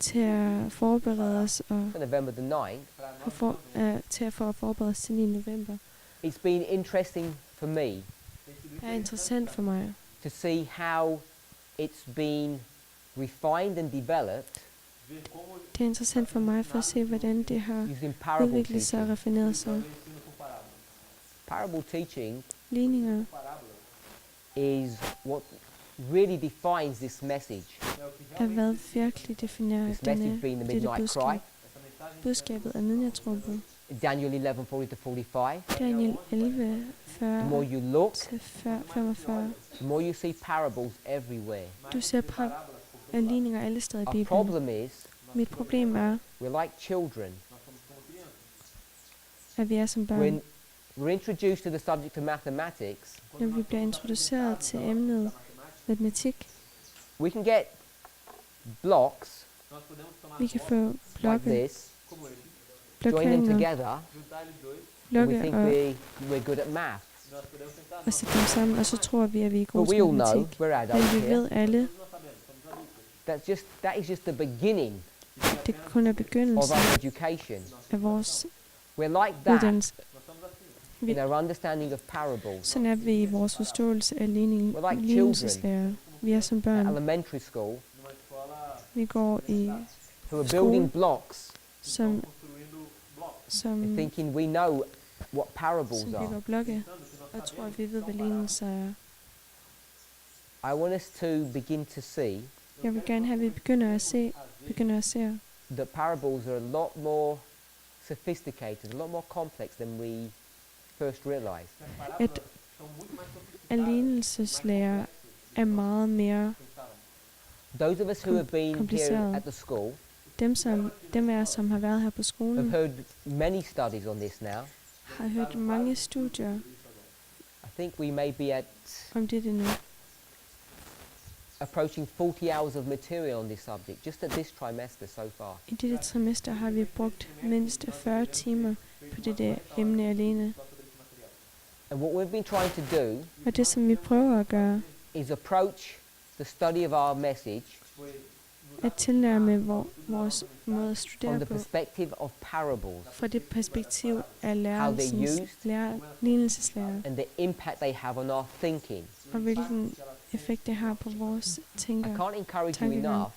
til at forberede os og for November the 9th, til at forberede os til 9. november. it's been interesting for me Det er interessant for mig to see how it's been refined and developed Det er interessant for mig for at se, hvordan det har using parable udviklet sig og teaching. raffineret sig. Parable teaching Ligninger is what really defines this message. er hvad virkelig definerer This message dette being the midnight budskab. cry, Budskabet er midnatsråbet. Daniel 11:40-45. Daniel 11, The more 40 you look, til 45. the more you see parables everywhere. Du ser ligninger alle steder i Our Bibelen. problem is Mit problem er, we're like children. at vi er som børn. When we're introduced to the subject of mathematics, Når vi bliver introduceret til emnet matematik, we can get blocks vi kan få like blokke, this, join them blokaner, together, and we blokke think og we're good at math. sætte dem sammen, og så tror vi, at vi er gode But til we all know, matematik. we're Men adults vi here, ved alle, that is just the beginning det kun er of begyndelsen our education. af vores We're like that uddannelse. in our understanding of parables. Sådan er vi i vores forståelse af We're like lignelseslære. Vi er som At børn. elementary school, Vi går i who are Skole. building blocks, som thinking we know what parables som are. bygger blokke, og tror, at vi ved, hvad lignelser er. I want us to begin to see Jeg vil gerne have, at vi begynder at se, that parables are a lot more sophisticated, a lot more complex than we first realized. at lignelseslære er meget mere Those of us who have been here kompliceret. at the school dem af os, som har været her på have skolen, heard many studies on this now. har hørt mange studier I think we may be at om dette nu. approaching 40 hours of material on this subject, just at this trimester so far. I dette trimester har vi brugt mindst 40 timer på dette emne alene. And what we've been trying to do Og det, som vi prøver at gøre, is approach the study of our message at tilnærme vores måde at from studere the på, perspective of parables fra det perspektiv af used. lignelseslære, and the impact they have on our thinking. og hvilken effekt det har på vores I tænker. can't encourage you tankegang. enough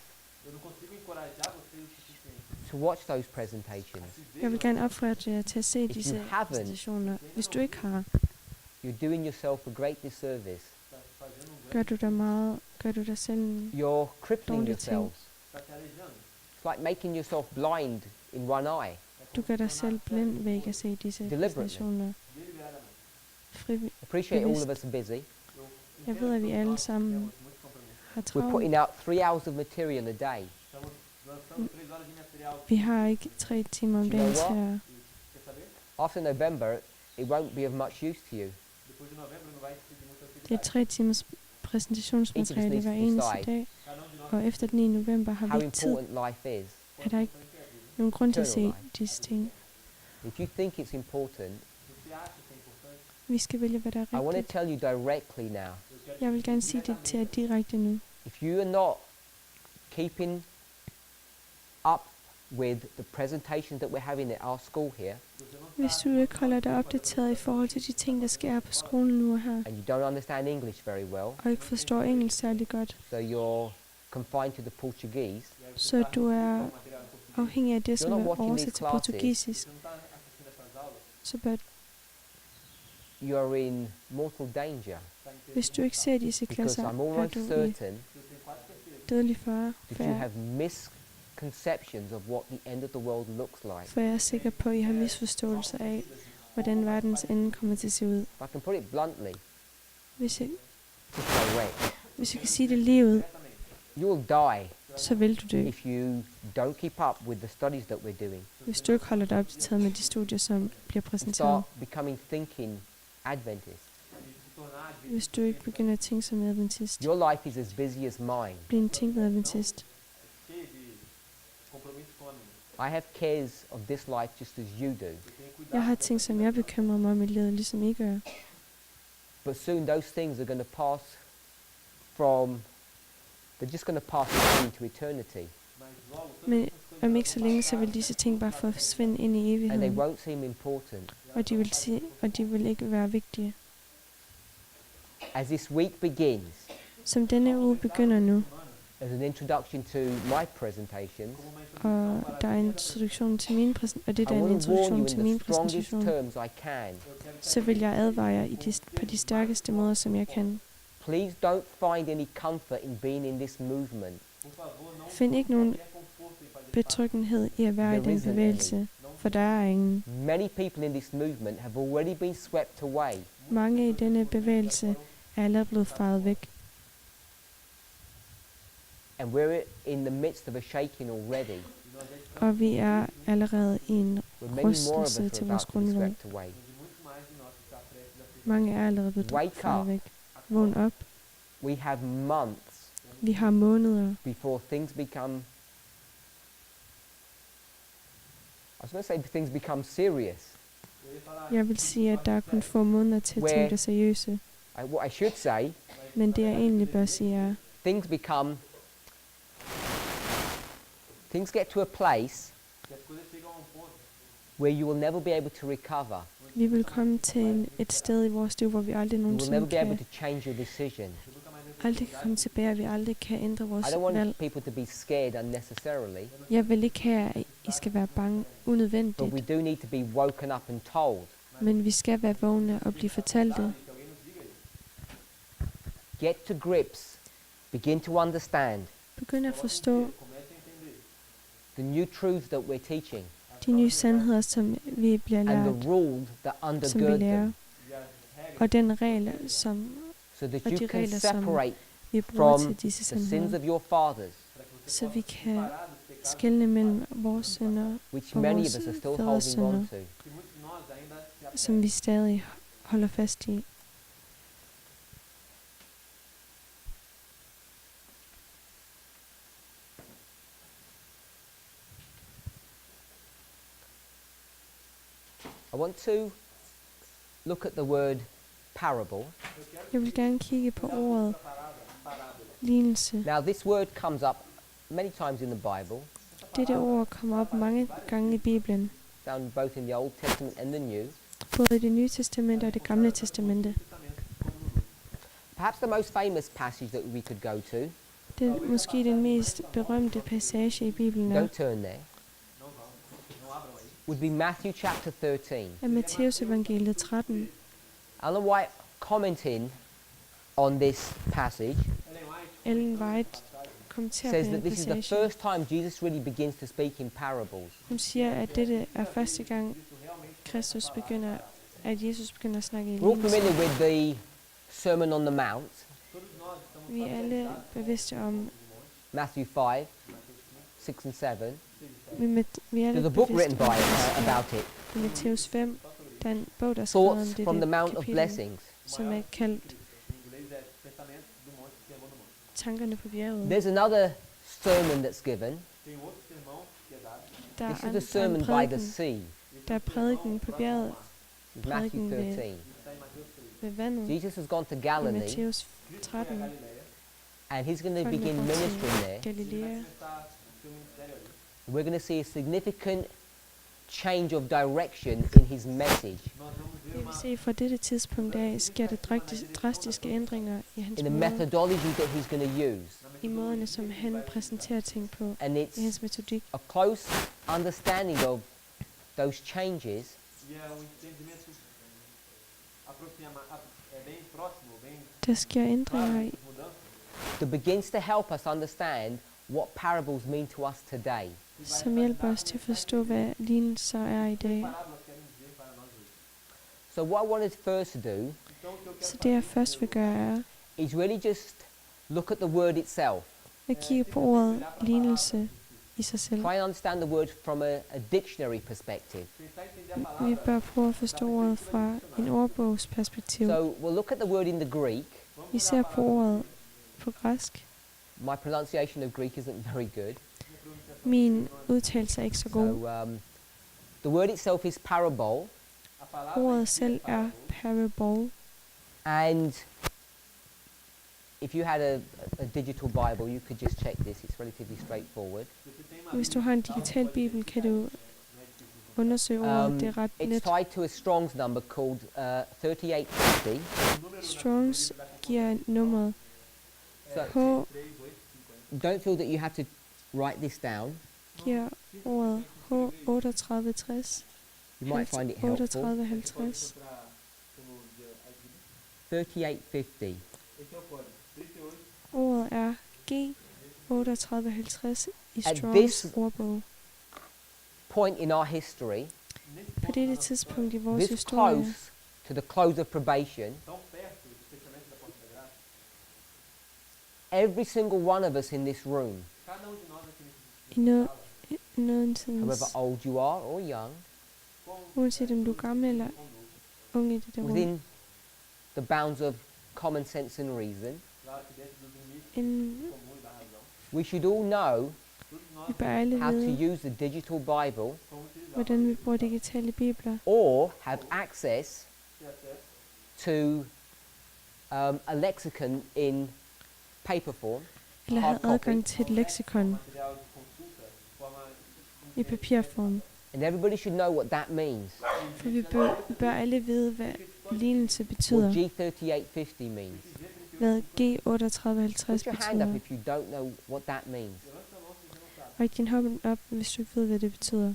Eu não consigo encorajar você o suficiente. to watch those presentations. Jeg vil gerne opfordre jer til at se If disse you haven't, præsentationer. Hvis du ikke har, you're doing yourself a great disservice. Tá fazendo gør du dig selv en You're crippling Dårlige ting. yourselves. tá te aleijando. It's like making yourself blind in one eye. Du gør dig selv blind ved ikke at se disse Deliberately. præsentationer. Deliberadamente. Appreciate all of Bevidst. us are busy. Jeg ved, at vi alle sammen Temos muito compromisso. har We're putting travlt. out 3 hours of material a day. Estamos lançando 3 horas de material. Vi har ikke 3 timer om Do you know dagen til what? at... Quer saber? After November, it won't be of much use to you. Depois de novembro não vai ser de muita Det er utilidade. 3 timers præsentationsmateriale needs to hver eneste decide. dag, Cada de nós og efter den 9. november har How vi ikke tid. important life is. Er der ikke nogen grund til at se disse ting? If you think it's important, você acha que é importante, Vi skal vælge, hvad der I er want to rigtigt. tell you directly now. eu quero Jeg vil gerne sige det til jer direkte nu. If you are not keeping up with the presentation that we're having at our school here, Hvis du ikke holder dig opdateret i forhold til de ting, der sker på skolen nu og her, and you don't understand English very well, og ikke forstår engelsk særlig godt, so you're confined to the Portuguese, så du er afhængig af det, You're som not er watching oversat these til classes. portugisisk, você não está assistindo essas aulas, så bør, you are in mortal danger, está em hvis du ikke ser disse because klasser, I'm er almost du i certain eu tenho quase certeza dødelig fare, that you have misconceptions of what the end of the world looks like. for jeg er sikker på, at I har misforståelser af, hvordan verdens ende kommer til at se ud. If I can put it bluntly, Hvis jeg, just direct, hvis jeg kan sige det lige ud, you will die så vil du dø, if you don't keep up with the studies that we're doing. hvis du ikke holder dig opdateret med de studier, som bliver And præsenteret. start becoming thinking Adventist. de se tornar adventista. Hvis du ikke begynder at tænke som adventist, Your life is as busy as mine. bliv en tænket adventist. Cheio de compromisso com a minha. I have cares of this life just as you do. Eu tenho cuidado Jeg har com ting, som jeg bekymrer mig om i livet, ligesom I gør. But soon those things are going to pass from, they're just going to pass away into eternity. mas logo todas Men essas coisas om elas ikke så længe, så vil disse ting bare forsvinde ind i And they evigheden, won't seem important. og de vil ikke være vigtige. As this week begins, Som denne uge begynder nu, as an introduction to my presentations, como uma introdução og para der er en introduktion til min og det I der er en want to warn you introduktion in til the min strongest præsentation, terms I can. eu quero så vil jeg advare jer på de stærkeste måder, som jeg kan. Please don't find any comfort in being in this movement. por favor, não Find ikke nogen qualquer conforto em fazer betryggenhed i at være i den bevægelse, for der er ingen. Many people in this movement have already been swept away. Mange i denne bevægelse er allerede blevet faret væk, And we're in the midst of a shaking already. og vi er allerede i en Where many more of us rystelse are til vores about to be grundvold. swept away. onde muito mais de nós está prestes a ser Mange er allerede blevet Wake faret up. væk. Vågn op. We have months Vi har måneder, before things become, I was going to say things become serious. Eu ia falar, jeg vil sige, at der er kun få måneder til at tænke dig seriøse, What I should say, men det jeg egentlig bør sige er, things get to a place que as coisas chegam a ponto where you will never be able to recover. vi vil komme til et sted i vores liv, hvor vi aldrig You will never nogensinde be able kan, to change your decision. aldrig kan komme tilbage, og vi aldrig kan ændre vores I don't want valg. people to be scared unnecessarily, Jeg vil ikke have, at I skal være bange but we unødvendigt, do need to be woken up and told. men vi skal være vågne og blive fortalt det. que alguém nos diga isso. Get to grips. Begin to understand Begynd at forstå Comece a entender the new truths that we're teaching de nye sandheder, som vi bliver and lært, the rules that som vi undergird lærer, them, e as regras og den regel, som so that og you de can regler, som separate vi bruger from til disse the sins sandheder, of your fathers, para que você så vi possa kan parar dos pecados skelne mellem vores synder, which Og many of vores us are still fædres holding synder. on to. que muitos de nós ainda se apegam. som vi stadig holder fast i. I want to look at the word parable. Jeg vil gerne kigge på ordet Parábola, lignelse. Now, this word comes up many times in the Bible, Dette ord kommer op mange gange i Bibelen, found both in the Old Testament and the New. både i det nye testamente og det gamle testamente. Perhaps the most famous passage that we could go to, Det er måske den mest berømte passage i Bibelen er, don't turn there, would be Matthew chapter 13. af Matteus evangeliet 13. Ellen White, commenting on this passage, Ellen White kommenterer says på that den this is the passage. first time Jesus really begins to speak in parables. Hun siger, at dette er første gang, at Jesus begynder at snakke i We're all lignelser. familiar with the Sermon on the Mount, Vi er alle bevidste om, Matthew 5, 6 and 7. vi er There's alle a book bevidste written by about it, i Matteus 5, der er en bog, der er skrevet om Thoughts dette from the Mount of kapitel, Blessings. som er kaldt Tankerne på bjerget. There's another sermon that's given. Der This is er the en sermon by the prædiken, sea. der er prædiken på bjerget It's Matthew prædiken ved- 13. ved vandet Jesus has gone to i Galilee, Matteus 13, and he's going to Folkene begin går til ministering there. Galilea. We're going to see a significant change of direction in his message, Vi vil se, fra dette tidspunkt af sker der drastiske ændringer i hans in the måde, methodology that he's going to use. i måderne, som han præsenterer ting på, And i it's hans metodik. a close understanding of those changes Der sker ændringer i, that begins to help us understand what parables mean to us today. som hjælper os til at forstå, hvad lignelser er i dag. So what I wanted first to do Så det jeg først vil gøre er is really just look at the word itself. at kigge på ordet lignelse i sig selv. Try and understand the word from a dictionary perspective. Vi bør prøve at forstå ordet fra en ordbogsperspektiv. So we'll look at the word in the Greek. Vi ser på ordet på græsk. My pronunciation of Greek isn't very good. Min udtalelse er ikke så god. So the word itself is parable, Ordet selv er parable. and if you had a digital Bible, you could just check this. It's relatively straightforward. Hvis du har en digital bibel, kan du undersøge ordet. Det er ret It's let. tied to a Strong's number called 3850. Strongs giver nummeret So H, don't feel that you have to write this down. giver ordet H3860. You might find it helpful. 3850. 3850. Ordet er G3850 i At Strongs this- ordbog. Point in our history, På dette tidspunkt i vores this historie, close to the close of probation, every single one of us in this room, i nådens, however old you are or young, uanset om du er gammel eller ung i dette rum, within the bounds of common sense and reason, we should all know vi bør alle how to vide, use the digital Bible hvordan vi bruger digitale bibler, or have access to a lexicon in paper form, eller hard have copy, adgang til et leksikon i papirform. and everybody should know what that means, For vi bør alle vide, hvad lignelse what betyder, G3850 means. hvad G3850 Put your hand up betyder. if you don't know what that means. Ræk din hånd op, hvis du ikke ved, hvad det betyder.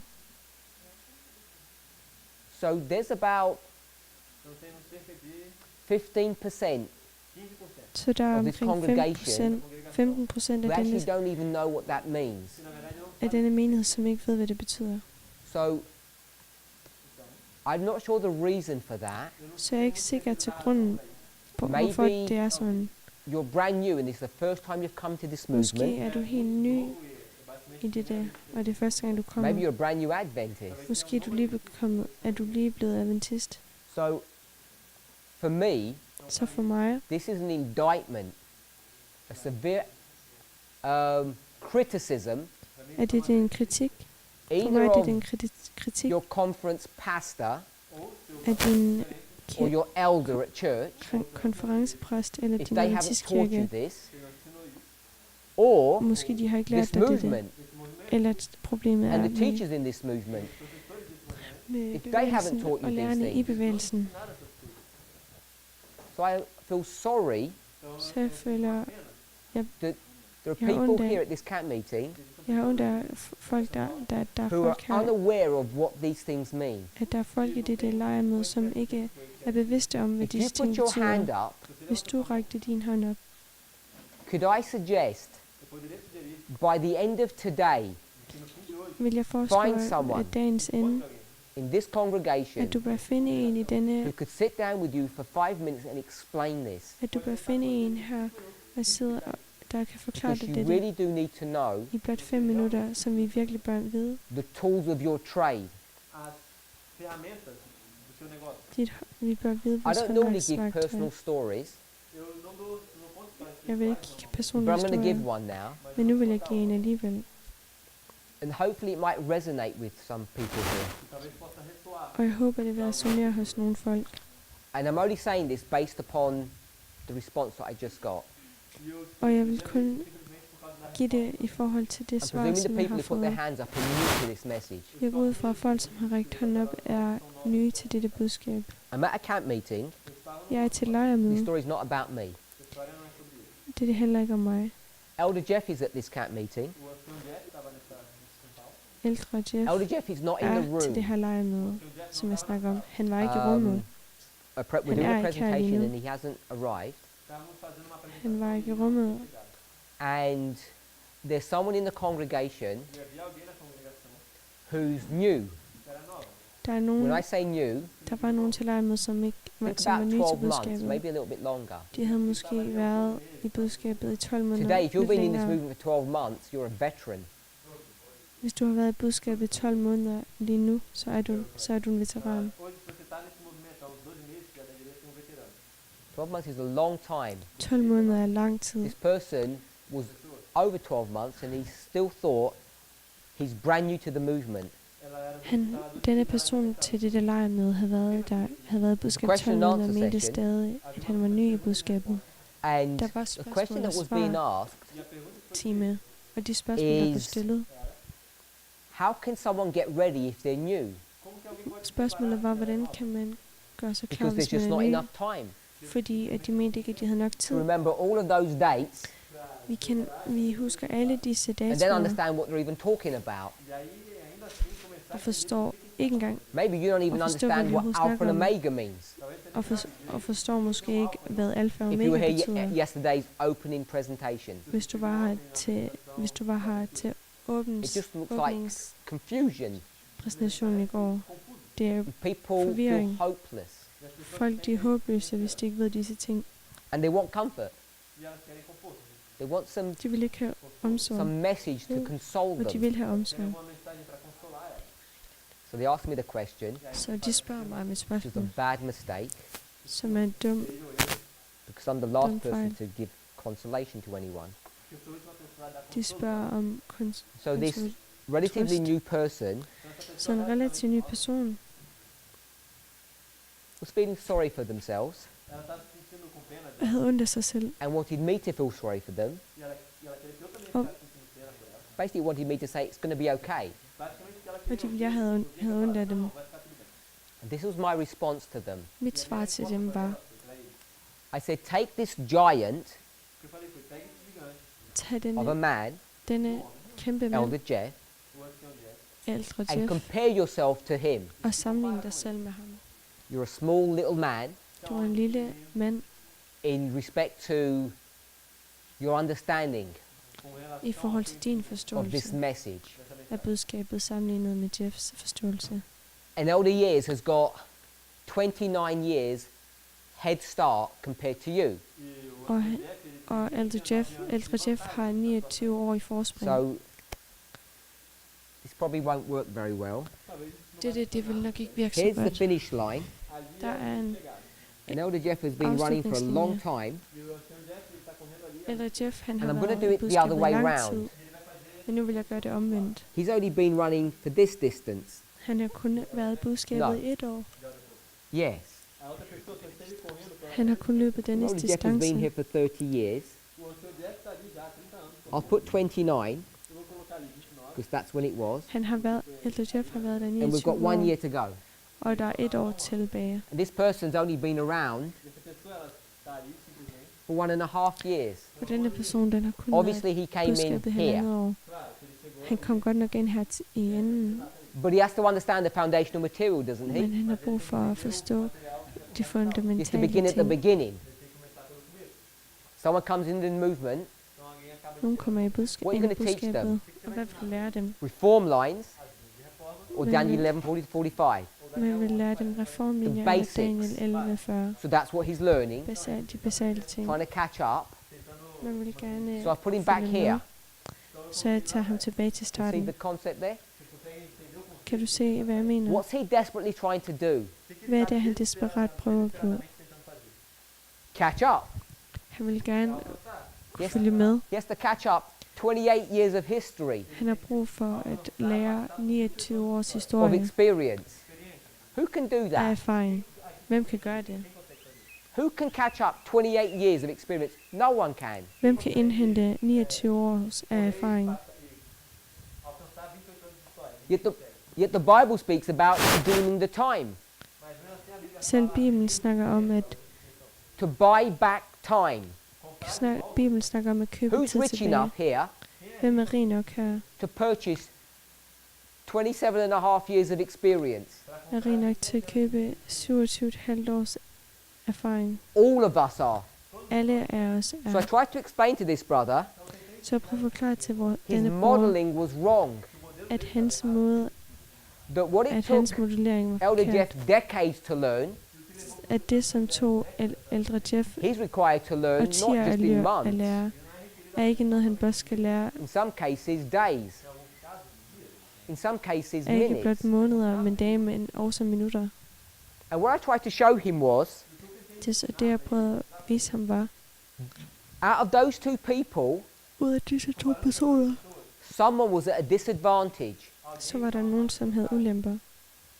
So there's about 15% Så der er of this omkring congregation 15% who af actually denne, don't even know what that means. af denne menighed, som ikke ved, hvad det betyder. So I'm not sure the reason for that. Så jeg er ikke sikker til grunden på, Maybe hvorfor det er sådan. You're brand new and this is the first time you've come to this Måske movement. er du helt ny i det der, og det er første gang, du Maybe kommer. you're a brand new Adventist. Måske er du lige blevet adventist. So for me, Så for mig, this is an indictment, a severe criticism er det en kritik. For mig either er of det en kritik your conference pastor af din or your elder at church konferencepræst eller if din they haven't taught you adventistkirke. this, Or Måske de har ikke this lært dig det. movement Eller at problemet er and the med, teachers in this movement, med if they haven't bevægelsen taught you og these lærerne i things. bevægelsen. So I feel sorry Så jeg føler, there are Jeg har people ondt af- here at this camp meeting jeg har ondt af folk, der er who folk are her, unaware of what these things mean. at der er folk i det lejrmøde, som ikke er bevidste om, hvad If you disse ting put your hand betyder. up, Hvis du rakte din hånd op, could I suggest by the end of today vil jeg foreslå, Find someone. at dagens ende, in this congregation at du bør finde en i denne, who could sit down with you for 5 minutes and explain this? at du bør finde en her, der sidder og der kan forklare Because dig you dette really do need to know i blot 5 minutter, som vi virkelig bør vide. the tools of your trade. As ferramentas do seu negócio. Vi bør vide I vores don't normally give håndværksværktøj. personal stories, Eu não conto histórias. Jeg vil ikke give but personlige I'm going to give historier, one now. men nu vil jeg give en alligevel. And hopefully it might resonate with some people here. E talvez possa ressoar. Og jeg håber, det vil resonere hos nogle folk. And I'm only saying this based upon the response that I just got. E eu Og jeg vil kun simplesmente por causa da give det i forhold til det I'm svar, presuming the som jeg people har who put their fået. hands up are new to this message. Jeg går ud fra, at folk, som har rækket hånden op, er nye til dette budskab. I'm at a camp meeting. Jeg er til This lejrmøde. story is not about me. história não é sobre isso. Det handler ikke om mig. Elder Jeff is at this camp meeting. O ancião Jeff estava nesse quintal. Ældre Jeff Elder Jeff is not in the er til det room. her lejrmøde, som jeg snakker om. Han var ikke i rummet. We're Han doing er a ikke her presentation lige nu. and he hasn't arrived. Estávamos fazendo uma apresentação. Han var ikke i rummet. And there's someone in the congregation E havia alguém na congregação who's new. que era nova. Der er When nogen, I say new, der var nogen til lejrmødet, som think var about nye til 12 months, budskabet. maybe a little bit longer. De havde måske været i budskabet i 12 måneder. Today, if you've lidt been in this længere. movement for 12 months, you're a veteran. Hvis du har været i budskabet i 12 måneder lige nu, så er du en veteran. Hoje, se você está nesse movimento há uns 12 meses, já deveria ser um veterano. 12 months is a long time. 12 måneder er lang tid. This person was over 12 months and he still thought he's brand new to the movement. Ela era Denne person til dette lejrmøde havde været i budskabet i 12 Question and måneder og answer mente session. stadig, at han var ny i budskabet. And Der var the question spørgsmål that og was being svar asked, e a pergunta que foi time, og de spørgsmål, der blev Is- stillet. how can someone get ready if they're new? como que alguém pode Spørgsmålet var, hvordan kan man gøre sig klar, Because hvis there's just man not er ny? enough time. Fordi at de mente ikke, at de havde nok To tid. remember all of those dates Vi husker alle disse and then datoer understand what they're even talking about. E aí, ainda assim, começar og forstår ikke engang, Maybe you don't even Og forstå, understand hvad vi what overhovedet Alpha and snakker om. Omega means. og forstår måske ikke, hvad alfa og If you were omega here betyder. yesterday's opening presentation, Hvis du var her til it just looks like confusion. åbningspræsentationen i går. Det er People feel Forvirring. hopeless folk, de er håbløse, hvis de ikke ved disse ting. and they want comfort. e elas querem conforto. They want some De vil ikke have omsorg, message to console og de them. vil have Querem omsorg. uma mensagem para consolar elas. So they asked me the question, Så de spørger mig med which was a spørgsmål, bad mistake som er dum. because I'm the last Don't person fight. to give consolation to anyone. Que eu sou a última pessoa a dar De consolo. spørger om So this konsul- relatively Trust. new person Então, essa så en pessoa relativt ny person was feeling sorry for themselves ela estava se sentindo com pena dela havde ondt af sig selv, and wanted me to feel sorry for them. e ela queria que eu também Oh. ficasse sentindo pena por ela. Basically wanted me to say it's going to be okay. Basicamente, que ela fordi queria jeg havde ondt af dem. não, vai ficar tudo bem. And this was my response to them. Mit svar til dem var, Pra ele. I said, take this giant O que eu falei foi, pegue esse gigante, tag of a man, denne kæmpe mand, Elder Jeff, o ancião Jeff, ældre and Jeff, compare yourself to him. og sammenligne dig selv med ham. You're a small little man Du er en lille mand in respect to your understanding com relação i forhold til din of this forståelse message. dessa mensagem. af budskabet sammenlignet med Jeffs forståelse. And Elder Years has got 29 years head start compared to you. E o Og, ancião han- Jeff, ele og ældre Jeff har 29 år i forspring. So this probably won't work very well. talvez Det vil nok ikke virke så Here's the godt. finish line. ali Der er en And Elder Jeff has been running for a long time. e o ancião Jeff ele está correndo ali. ældre Jeff, han And har I'm gonna do været i it the other budskabet i way lang round. tid. Men nu vil jeg gøre det omvendt. He's only been running for this distance. Han har kun været i budskabet No. i 1 år. Yes. A outra pessoa só esteve correndo para Han har kun løbet denne Elder Jeff has been distance. here for 30 years. o ancião Jeff está ali já há 30 anos. I'll put 29, Eu vou colocar ali 29. because that's when it was. Han har været, ældre Jeff har været der And we've 29 got 1 år, year to go. og der er 1 år tilbage. And this person's only been around E essa pessoa, ela está ali simplesmente. for 1.5 years. Og denne person, den har kun været Obviously, he came in budskabet here, halvandet år. Claro, que ele chegou. Han kom godt nok ind her i enden, but he has to understand the foundational material, doesn't he? men han har brug for at forstå de He has to fundamentale begin at the ting. beginning. Ele tem que começar pelo começo. Someone comes into the movement, Então alguém acaba de Nogen kommer i What are you ind i gonna teach them? budskabet, og hvad vil du lære dem? reform lines, reforma, or Well, Daniel yeah. 11:40-45. Man vil lære dem reformlinjer The eller basics. Daniel 11:40. So that's what he's learning, De basale ting. trying to catch up. tentando Man vil gerne So I've put him back følge here. med. Så jeg tager ham tilbage til See starten. the concept there? você consegue entender o conceito Kan du se, hvad jeg mener? What's he desperately trying to do? Hvad er det, han desperat prøver på? tentando fazer. Catch up. Han vil gerne Yes. følge med. He has to catch up 28 years of history, Han har brug for at lære 29 års of historie experience. Who can do af that? erfaring. Hvem kan gøre det? Who can catch up 28 years of experience? No one can. Hvem kan indhente 29 års af erfaring? Alcançar 28 anos de história. Yet the Bible speaks about redeeming the time, Mas mesmo assim a Bíblia Selv Bibelen snakker om at to buy back time. Bibelen snakker om at købe Who's tid rich tilbage. enough here Hvem er rig nok her? to purchase 27.5 years of experience? Er rig nok til at købe 27,5 års erfaring. All of us are. Alle af os So I er. tried to explain to this brother, Så jeg prøver at forklare til his denne bror, modeling was wrong. at hans måde, That what it at hans took modellering var Elder forkert. Jeff decades to learn, At det, som tog ældre Jeff he's required to learn not årtier just in at months, lære, er ikke noget, han blot skal lære, in some cases days, in some cases er ikke minutes. blot måneder, men dage, men også minutter. And what I tried to show him was, Det jeg prøvede at vise ham var, out of those two people, ud af disse to personer, someone was at a disadvantage. så var der nogen, som havde ulemper.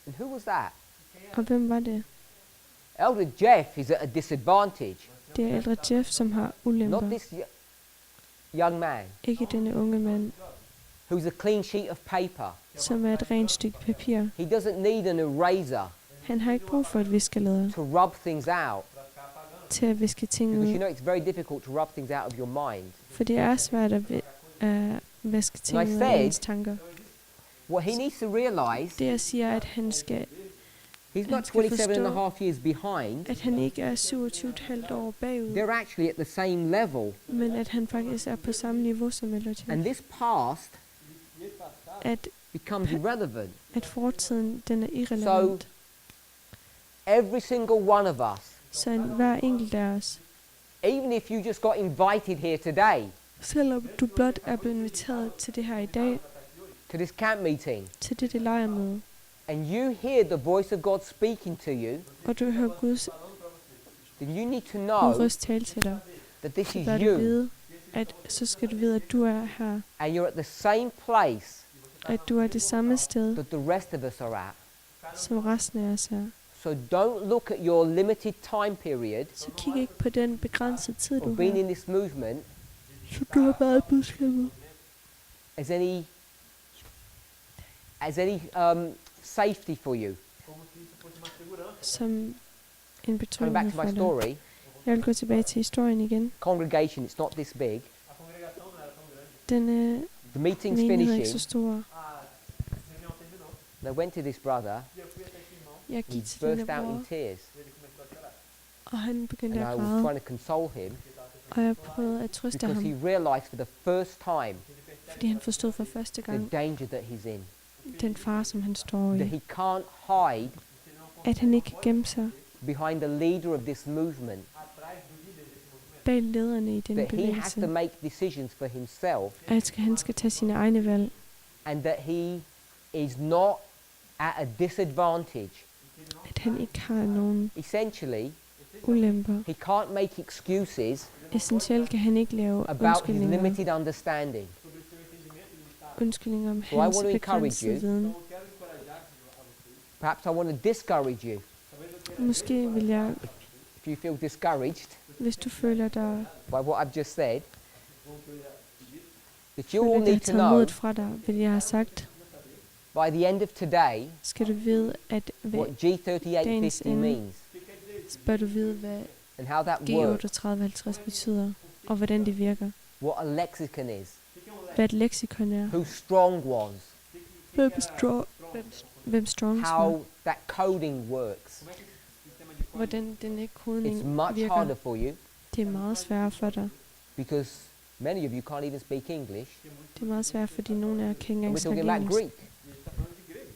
And who was that? Og hvem var det? Elder Jeff is at a disadvantage, Det er ældre Jeff, som har not ulemper. this young man Ikke denne unge mand, who's a clean sheet of paper. som er et rent stykke papir. He doesn't need an eraser Han har ikke brug for et viskelader to rub things out, til at viske ting because you ud. know it's very difficult to rub things out of your mind. For det er svært at vaske ting Like ud af said, ens tanker. What he needs to realize, Det jeg siger, at han skal, he's not skal 27 and a forstå- half years behind. at han ikke er 27,5 år bagud, They're actually at the same level. men at han faktisk er på samme niveau som ældre Jeff. And this past At becomes irrelevant. fortiden, den er irrelevant. Every single one of us, Så hver enkelt af os, even if you just got invited here today selvom du blot er blevet inviteret til det her i dag, to this camp meeting, til dette lejrmøde, and you hear the voice of God speaking to you, og du hører Guds then you need to know røst tale til dig, that this så is bør du you, vide, at så skal du vide, at du er her, and you're at the same place at du er det samme sted, that the rest of us are at. som resten af os er. So don't look at your limited time period Så kig ikke på den begrænsede tid, du of being har, in this movement som du har været i budskabet, as any safety for you. como se isso fosse uma segurança. som en Coming back betryggelse to for my dig. story, Jeg vil gå tilbage til historien igen. congregation, it's not this big. A congregação não era tão grande. Den The meeting's menighed er ikke så finishing, stor. A reunião terminou. and I went to this brother, E eu fui até esse irmão Jeg he gik til burst denne out bror, in tears, e ele começou a chorar. og han begyndte and at I was græde. trying to console him Og jeg prøvede at trøste because ham, he realized for the first time fordi han forstod for første the gang danger that he's in, den far, som han står that i. he can't hide At han ikke kan gemme sig behind the leader of this movement, Atrás do líder desse movimento. bag lederne i denne that he has to bevægelse. make decisions for himself, At han skal tage sine egne valg. and that he is not at a disadvantage. At han ikke har nogen Essentially, ulemper. he can't make excuses Essentielt kan han ikke lave about his undskyldninger. limited understanding. Undskyldninger om So I hans want to encourage begrænsede you. viden. Então eu quero encorajar a vocês. Perhaps I want to discourage you. Talvez eu queira, Måske vil jeg, If you feel discouraged hvis du føler dig by what I've just said, that you all føler, det har need to taget know modet fra dig, hvad jeg har sagt, by the end of today skal du vide, at ved what G3850 ende means bør du vide, hvad and how that works, G3850 betyder, og hvordan det virker. what a lexicon is, Hvad et leksikon er. who strong was, Hvem Strongs var. how that coding works. Hvordan den It's kodning much harder virker. for you Det er meget sværere for dig. because many of you can't even speak English. Det er meget sværere, fordi nogle af jer kan ikke And engang we're talking snakke about engelsk. Greek.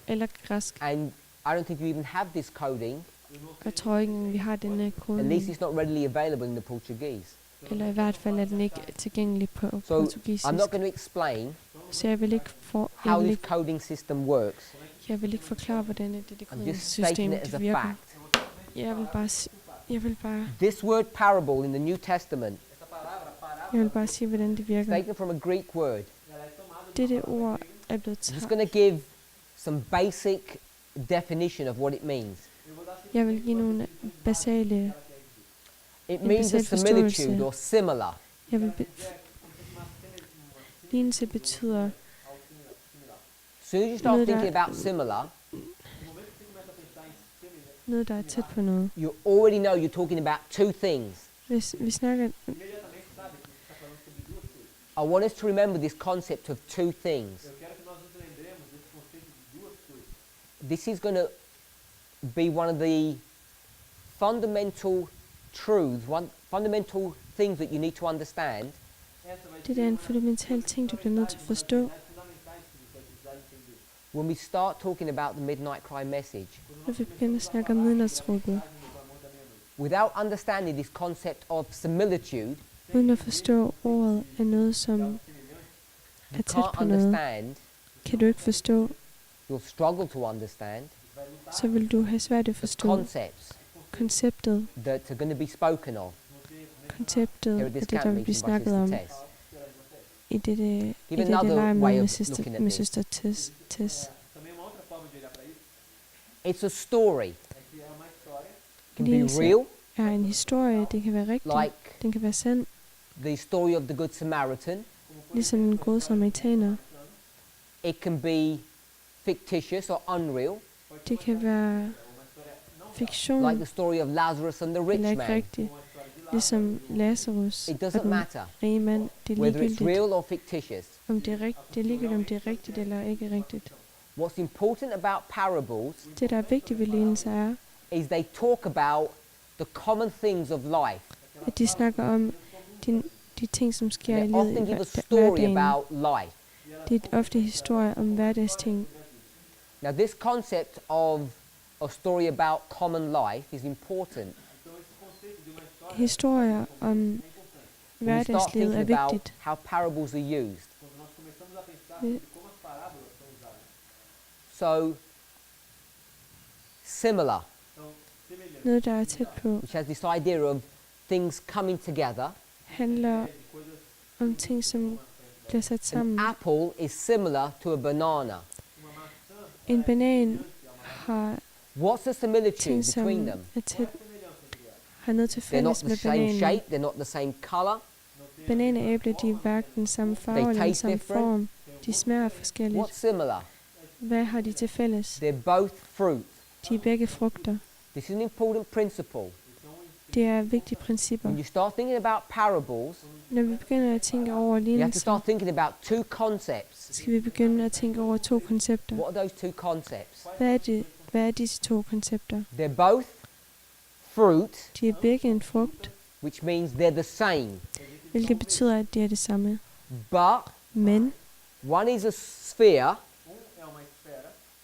Eller græsk. And I don't think you even have this coding. Jeg tror ikke, vi har denne At least kodning. it's not readily available in the Portuguese. Eller i hvert fald er den ikke tilgængelig på So portugisisk. I'm not going to explain Så jeg vil ikke, how this coding system works. forklare, hvordan det I'm just kodningssystem stating it as a virker. fact. Jeg vil bare This word parable in the New Testament, sige, hvordan det virker. taken from a Greek word, Dette ord er blevet I'm just taget. going to give some basic definition of what it means. Jeg vil give nogle basale. It En means a basal forståelse. similitude or similar. Jeg vil lignelse betyder As soon as you start Noget, der- thinking about similar, noget, der er tæt på noget. you already know you're talking about two things. Hvis vi snakker, I want us to remember this concept of two things. This is going to be one of the fundamental truths, one fundamental things that you need to understand det er en fundamental ting, du bliver nødt til at forstå, when we start talking about the midnight cry message. når vi begynder at snakke om midnatsråbet. Without understanding this concept of similitude, Uden at forstå ordet er noget, som you er tæt can't på noget, understand, kan du ikke forstå, you'll struggle to understand så vil du have svært ved at the forstå concepts konceptet, that are going to be spoken of konceptet here af at this det, der camp vil blive meeting by snakket Sister om Tess. i dette another lejemøde way med of søster, looking at med this. søster Tess. It's a story. It can be Lignelse real, er en historie, det kan være rigtigt, like den kan være sand, the story of the Good Samaritan. ligesom den gode samaritaner. It can be fictitious or unreal, Det kan være fiktion, like the story of Lazarus and the eller rich ikke man. rigtigt, ligesom Lazarus It og doesn't den matter rige mand. Det er whether it's ligegyldigt, real or fictitious. om det er rigtigt. Det er ligegyldigt, om det er rigtigt eller ikke rigtigt. What's important about parables Det, der er vigtigt ved lignelser, er, is they talk about the common things of life. at de snakker om de ting, som sker i They livet often i give a story hverdagen. about life. Det er ofte historier om hverdagsting. Now, this concept of a story about common life is important Historier om when we start hverdagslivet er thinking about vigtigt. how parables are used. Det- So, similar, Noget, der er tæt på, which has this idea of things coming together. handler om ting, som bliver sat An sammen. apple is similar to a banana. En banan har What's the similitude ting, som between them? er tæt, har noget til They're not fælles the med same bananen. shape, they're not the same color. Banan og æble, de er hverken den samme farve eller den taste samme different. form. De smager forskelligt. What's similar? Hvad har de til fælles? They're both fruit. De er begge frugter. This is an important principle. Det er vigtige principper. When you start thinking about parables, Når vi begynder at tænke over you have to lignelser, start thinking about two concepts. skal vi begynde at tænke over to koncepter. What are those two concepts? Hvad er det? Hvad er disse to koncepter? They're both fruit, De er begge en frugt, which means they're the same. hvilket betyder, at det er det samme. But Men one is a sphere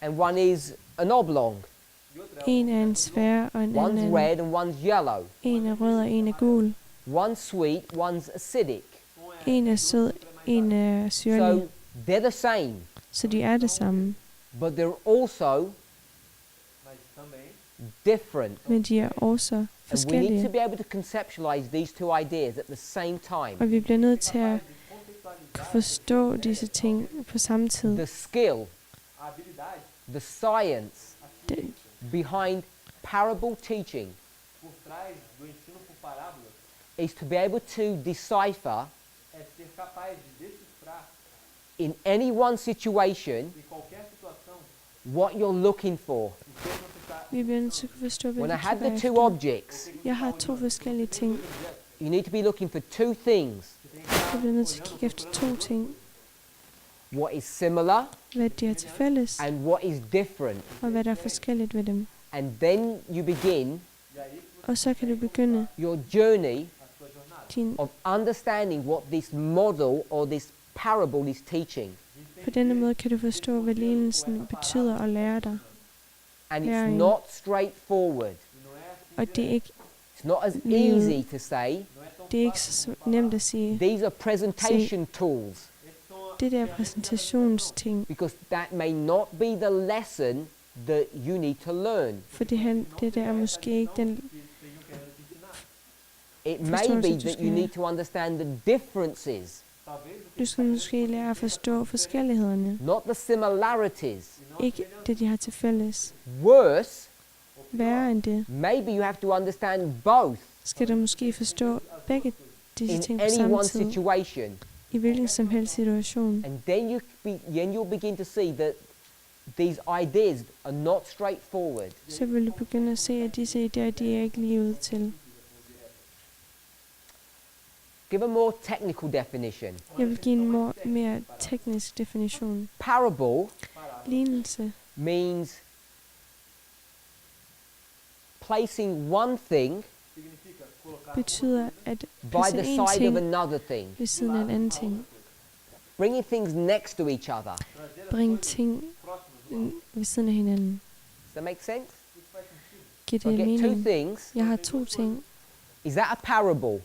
and one is an oblong. en er en sfære, og en anden One's er en. red and one's yellow. En er rød, og en er gul. One's sweet, one's acidic. En er sød, en er syrlig. So they're the same, Så de er det samme, but they're also different. men de er også And we need to forskellige. be able to conceptualize these two ideas at the same time. Og vi bliver nødt til at kunne forstå disse ting på samme tid. The skill, the science Det, behind parable teaching is to be able to decipher é ser capaz de decifrar in any one situation em qualquer situação what you're looking for. o que você está. Vi bliver nødt til at kunne forstå, hvad When I vi have kigger the two efter. objects, Jeg har to forskellige ting. you need to be looking for two things. Jeg bliver nødt til at kigge efter to ting. What is similar Hvad de har til fælles, and what is different. og hvad der er forskelligt ved dem. And then you begin Og så kan du begynde your journey din... of understanding what this model or this parable is teaching. På denne måde kan du forstå, hvad lignelsen betyder og lære dig. And it's Very. not straightforward. Og det er ikke, It's not as Mm. easy to say. det er ikke så nemt at sige. These are presentation tools, Det der præsentationsting, because that may not be the lesson that you need to learn. for det der er måske ikke den... It may Forståelse, be du that skal you have. need to understand the differences, Du skal måske lære at forstå forskellighederne. not the similarities. Ikke det, de har til fælles. Worse, Værre end det, maybe you have to understand both skal du måske forstå begge disse in ting på any samme one tid. situation. I hvilken som helst situation. And then you'll begin to see that these ideas are not straightforward. Så vil du begynde at se, at disse idéer, de er ikke lige ud til. Give a more technical definition. Jeg vil give en mere teknisk definition. Parable Lignelse means placing one thing Significa colocar betyder at by placere the en side of ting another thing, ved siden af en anden ting. bringing things next to each other. Bringe ting ved siden af hinanden. Does that make sense? Giver If I det get two mening? things, Jeg har to ting. is that a parable?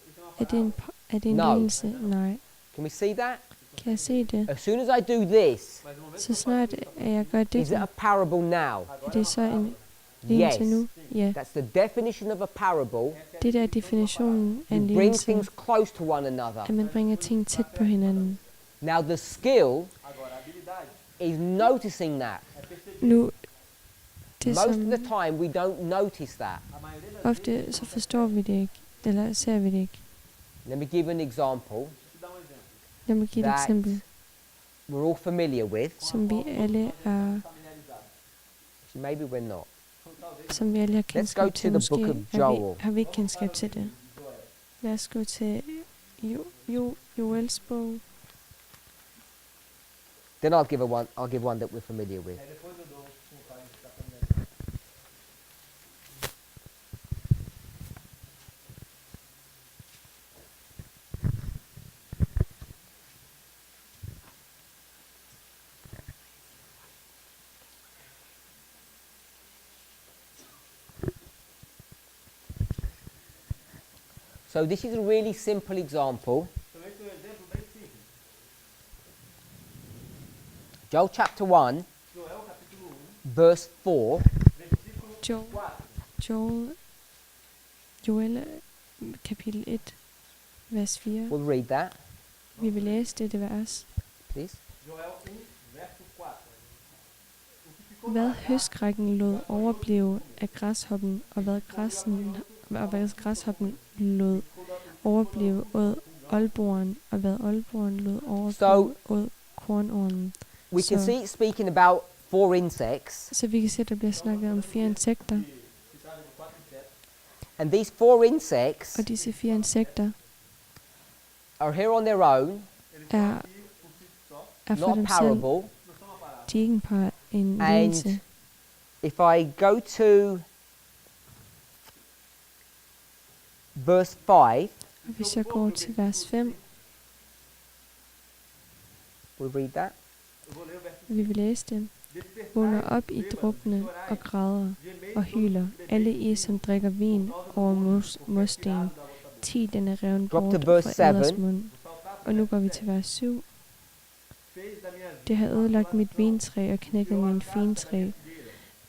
Er det en No. lignelse? Nej. Can we see that? Kan jeg se det? As soon as I do this, Så snart at jeg gør is it a det, parable now? er det så en Yes. lignelse nu? Ja. That's the definition of a parable. Det der er definitionen af en You bring lignelse, things close to one another. at man bringer ting tæt på hinanden. Now the skill agora a habilidade. is noticing that. Nu, det Most of som the time we don't notice that. A maioria das ofte, så forstår vi det ikke, eller ser vi det ikke. Let me give an example Deixa eu te dar exemplo. Lad mig give et That eksempel, we're all familiar with. som vi alle er, Familiarizado. Maybe we're not. som vi alle har Let's go kendskab to til. the Måske book of Joel. har vi ikke kendskab til det. Lad os gå til Joels bog. Then I'll give one that we're familiar with. Aí depois eu dou um para a gente ficar familiarizado. So this is a really simple example. Então esse é um exemplo bem simples. Joel chapter 1, Joel capítulo 1, verse 4. versículo 4. Joel kapitel 1, vers 4. We'll read that, Vi vil læse dette vers. please. Joel 1, verso 4. O que ficou Hvad na terra høstgrækken lod overblive af græshoppen, og hvad græshoppen lod overblive åd oldboren, og hvad oldboren lod overblive åd kornormen. We can So- see it speaking about 4 insects. Så vi kan se, at der bliver snakket om 4 insekter, se trata de 4 insetos. And these 4 insects og disse 4 insekter are here on their own, Eles er, estão aqui por si só, er for not dem a selv. parable. não são uma parábola. De er ikke en And lignelse. if I go to verse 5, Og hvis jeg går til vers 5, we'll read that. Eu vou ler o verso vi vil læse det. Despertai, Vågner op i bêbados, drukne chorai, og græder gemei og todos hyler, os que alle bebeis, I, som drikker vin over mursten. 10 den er reven Drop to bort verse fra æders 7. mund. Og nu går vi til vers 7. fez da minha vida Det har ødelagt mit vintræ og knækket min fintræ.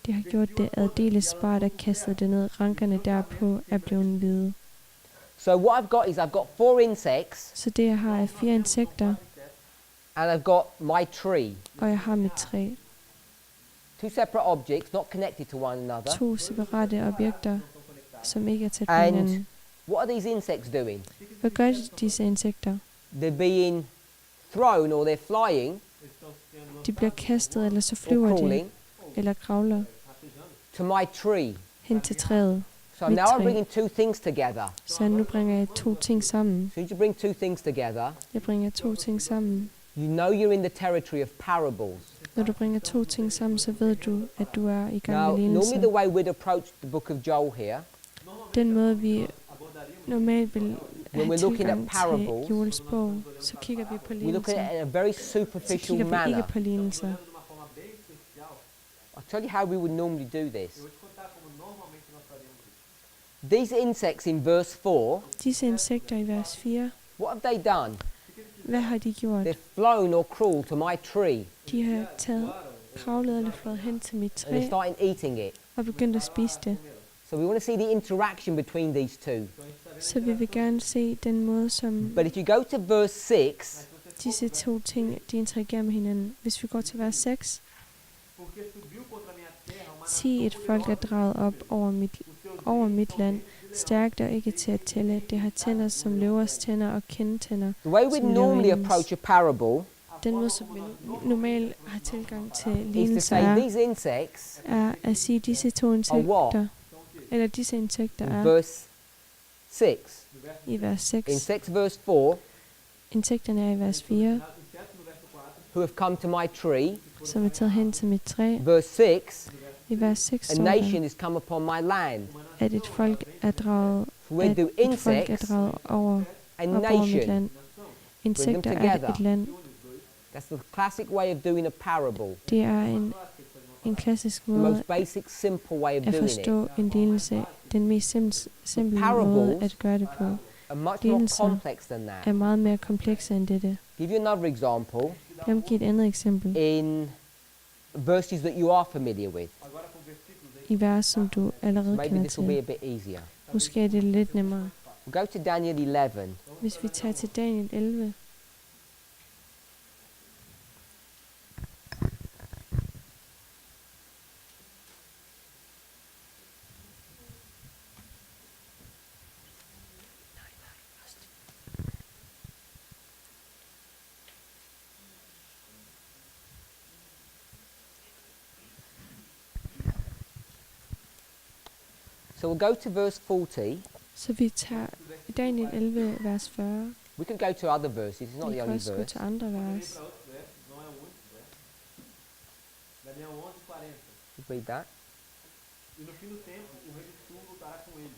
Det har gjort det aldeles spart og kastet det ned. Rankerne derpå er blevet hvide. So what I've got is I've got 4 insects Så det jeg har er 4 insekter, and I've got my tree. og jeg har mit træ. 2 separate objects, not connected to one another. 2 separate objekter, som ikke er tæt på And hinanden. what are these insects doing? Hvad gør disse insekter? they're being thrown or they're flying eles estão sendo De bliver kastet, eller så or flyver de, crawling eller kravler rastejando. to my tree. hen til træet. So Mit now I'm træ. bringing two things together. Så nu bringer jeg to ting sammen. As soon as you bring two things together, Jeg bringer to ting sammen. you know you're in the territory of parables. Når du bringer to ting sammen, så ved du, at du er i gang Now, med normally the lignelser. way we'd approach the book of Joel here, Den måde, vi normalt vil When have we're looking at tilgang til parables, Joels bog, så kigger vi på we look at lignelser. it in a very Så superficial kigger vi ikke manner. på lignelser. De uma forma bem superficial. I'll tell you how we would normally do this. Eu vou te contar como normalmente nós faríamos isso. These insects in verse 4, Disse insekter i vers 4, what have they done? hvad har de gjort? They've flown or crawled to my tree De har taget, kravlet eller flået hen til mit and they're træ starting eating it. og begyndt at spise det. So we want to see the interaction between these two. Så vi vil gerne se den måde, som But if you go to verse 6, disse to ting, de interagerer med hinanden. Hvis vi går til vers 6, Porque subiu contra minha terra uma sig et folk er draget op over mit land, stærkt og ikke til at tælle. Det har tænder som løvers tænder og kindtænder. the way we'd Som normally løvindens. approach a parable Den måde, som vi normalt har tilgang til is to lignelser say er, these insects, er at sige, at disse to insekter, eller disse insekter in er verse 6, i vers in 6. 6 verse 4, Insekterne er i vers 4, inseto no verso 4, who have come to my tree. som er taget hen til mit træ. Verse 6, I vers 6 a står nation der, is come upon my land. at et folk er draget, So we do et folk er insects draget over, and op over mit nation. land. Insekter er together. et land. That's the classic way of doing a parable. Det er en klassisk The måde most basic, simple way of at doing it. forstå en lignelse. Den mest simple måde at gøre det på Are much more lignelser complex than that. er meget mere komplekse end dette. Give you another example Lad mig give et andet eksempel. in verses that you are familiar with. agora com versículos aí. I vers, som du allerede Maybe kender this will be a til. bit easier. Måske er det lidt nemmere. We'll go to Daniel 11. Hvis vi tager til Daniel 11, So we'll go to verse 40. så vi tager Daniel 11, vers 40. We could go to other verses. It's not Vi the kan only også gå verse. til andre vers. Para outros versos, não é o único verso. Daniel 11:40. We'll read that. E no fim do tempo, o rei de Sul lutará com ele.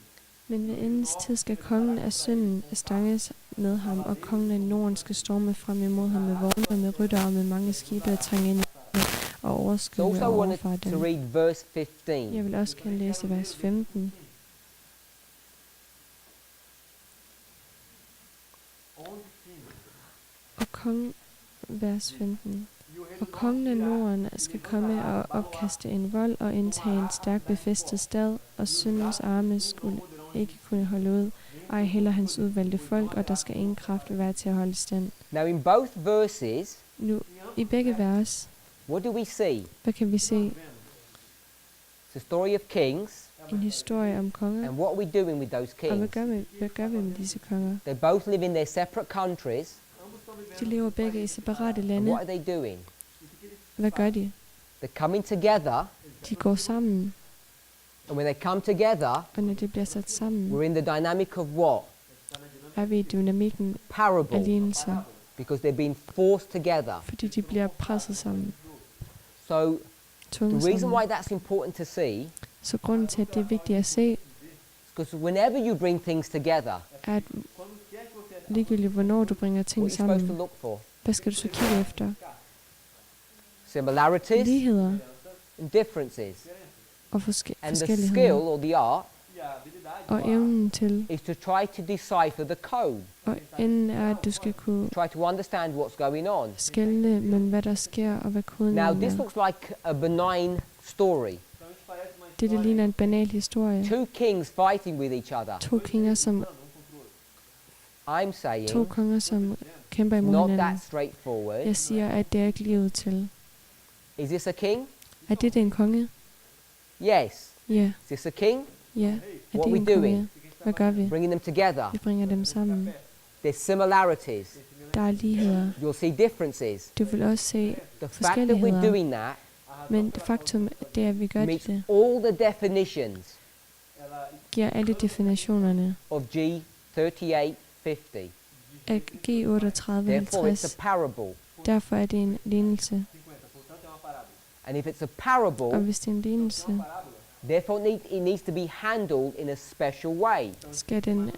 Men ved endens tid skal kongen af synden stanges med ham, og kongen af Norden skal storme frem imod ham med vogne, med ryttere og med mange skibe at trænge ind i landet og So overskyde also og wanted overfare to dem. read verse Jeg 15. vil også gerne læse vers 15. Onde sim. Vers 15. E o rei Og do kongen af norte virá, Norden skal komme og opkaste en vold og indtage en stærk befæstet stad, og syndens arme skulle ikke kunne holde ud. Ej heller hans udvalgte folk, og der skal ingen kraft være til at holde stand. Now in both verses, Nu, i begge vers, what do we see? hvad kan vi se? It's a story of kings. En historie om konger. And what are we doing with those Og hvad kings? gør vi med disse konger? They both live in their separate countries. De lever begge i separate And lande. what are they doing? Hvad gør de? They're coming together. De går sammen, And when they come together, og når det bliver sat sammen, we're in the dynamic of what? er vi i dynamikken af Parable. lignelser, Because they're being forced together. fordi de bliver presset sammen, So tvunget the reason sammen. why that's important to see Så grunden til, at det er vigtigt at se, is because whenever you bring things together, er, at ligegyldigt hvornår du bringer what ting are you supposed to sammen, look for? hvad skal du så kigge efter? Similarities Ligheder and differences. og And the skill forskelligheder. or the art e a habilidade Og evnen til, is to try to decipher the code. og enden er, at du skal kunne Try to understand what's going on. skelne mellem, hvad der sker, og hvad koden Now, er. this looks like a benign story. então isso parece uma Det ligner en banal historie. Two kings fighting with each other. To konger, som, I'm saying to konger, som kæmper imod not hinanden. that straightforward. Jeg siger, at det er ikke livet til. Is this a king? Er det en konge? Yes. Ja, Is this a king? ja. Er What det we en doing? konge? Hvad gør vi? Bringing them together. Vi bringer dem sammen. There's similarities. der er ligheder. You'll see differences. Du vil også se The fact that we're forskelligheder. doing that Men det faktum, det er, at vi gør meets det, all the definitions giver alle definitionerne of G 3850. af Therefore, it's a G3850. parable. Derfor er det en lignelse. And if it's a parable, Og hvis det er en lignelse, therefore it needs to be handled in a special way. skal den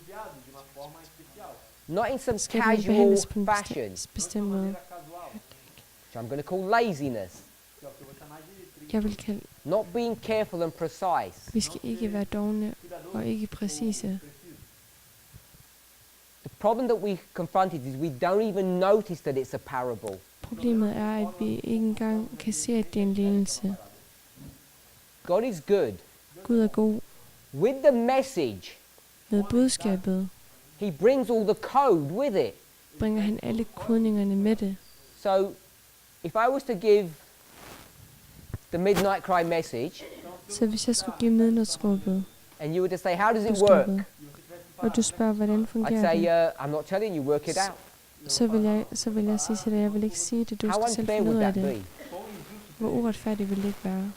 Not in some casual behandles på en fashion, bestemt måde. which I'm going to call laziness. Jeg vil kalde, Not being careful and precise. vi skal ikke være dovne og ikke præcise. The problem that we confronted is we don't even notice that it's a parable. Problemet er, at vi ikke engang kan se, at det er en lignelse. God is good. Gud er god. With the message, Med budskabet he brings all the code with it. bringer han alle kodningerne med det. So, if I was to give the midnight cry message, Så hvis jeg skulle give midnatsråbet and you were to say, how does it work? budskabet, og du spørger, hvordan I'd fungerer say, det, I'm not telling you, work it out. så vil jeg sige til dig, jeg vil ikke sige det, du How skal selv unfair finde ud would af that det. be? Hvor uretfærdigt vil det ikke være?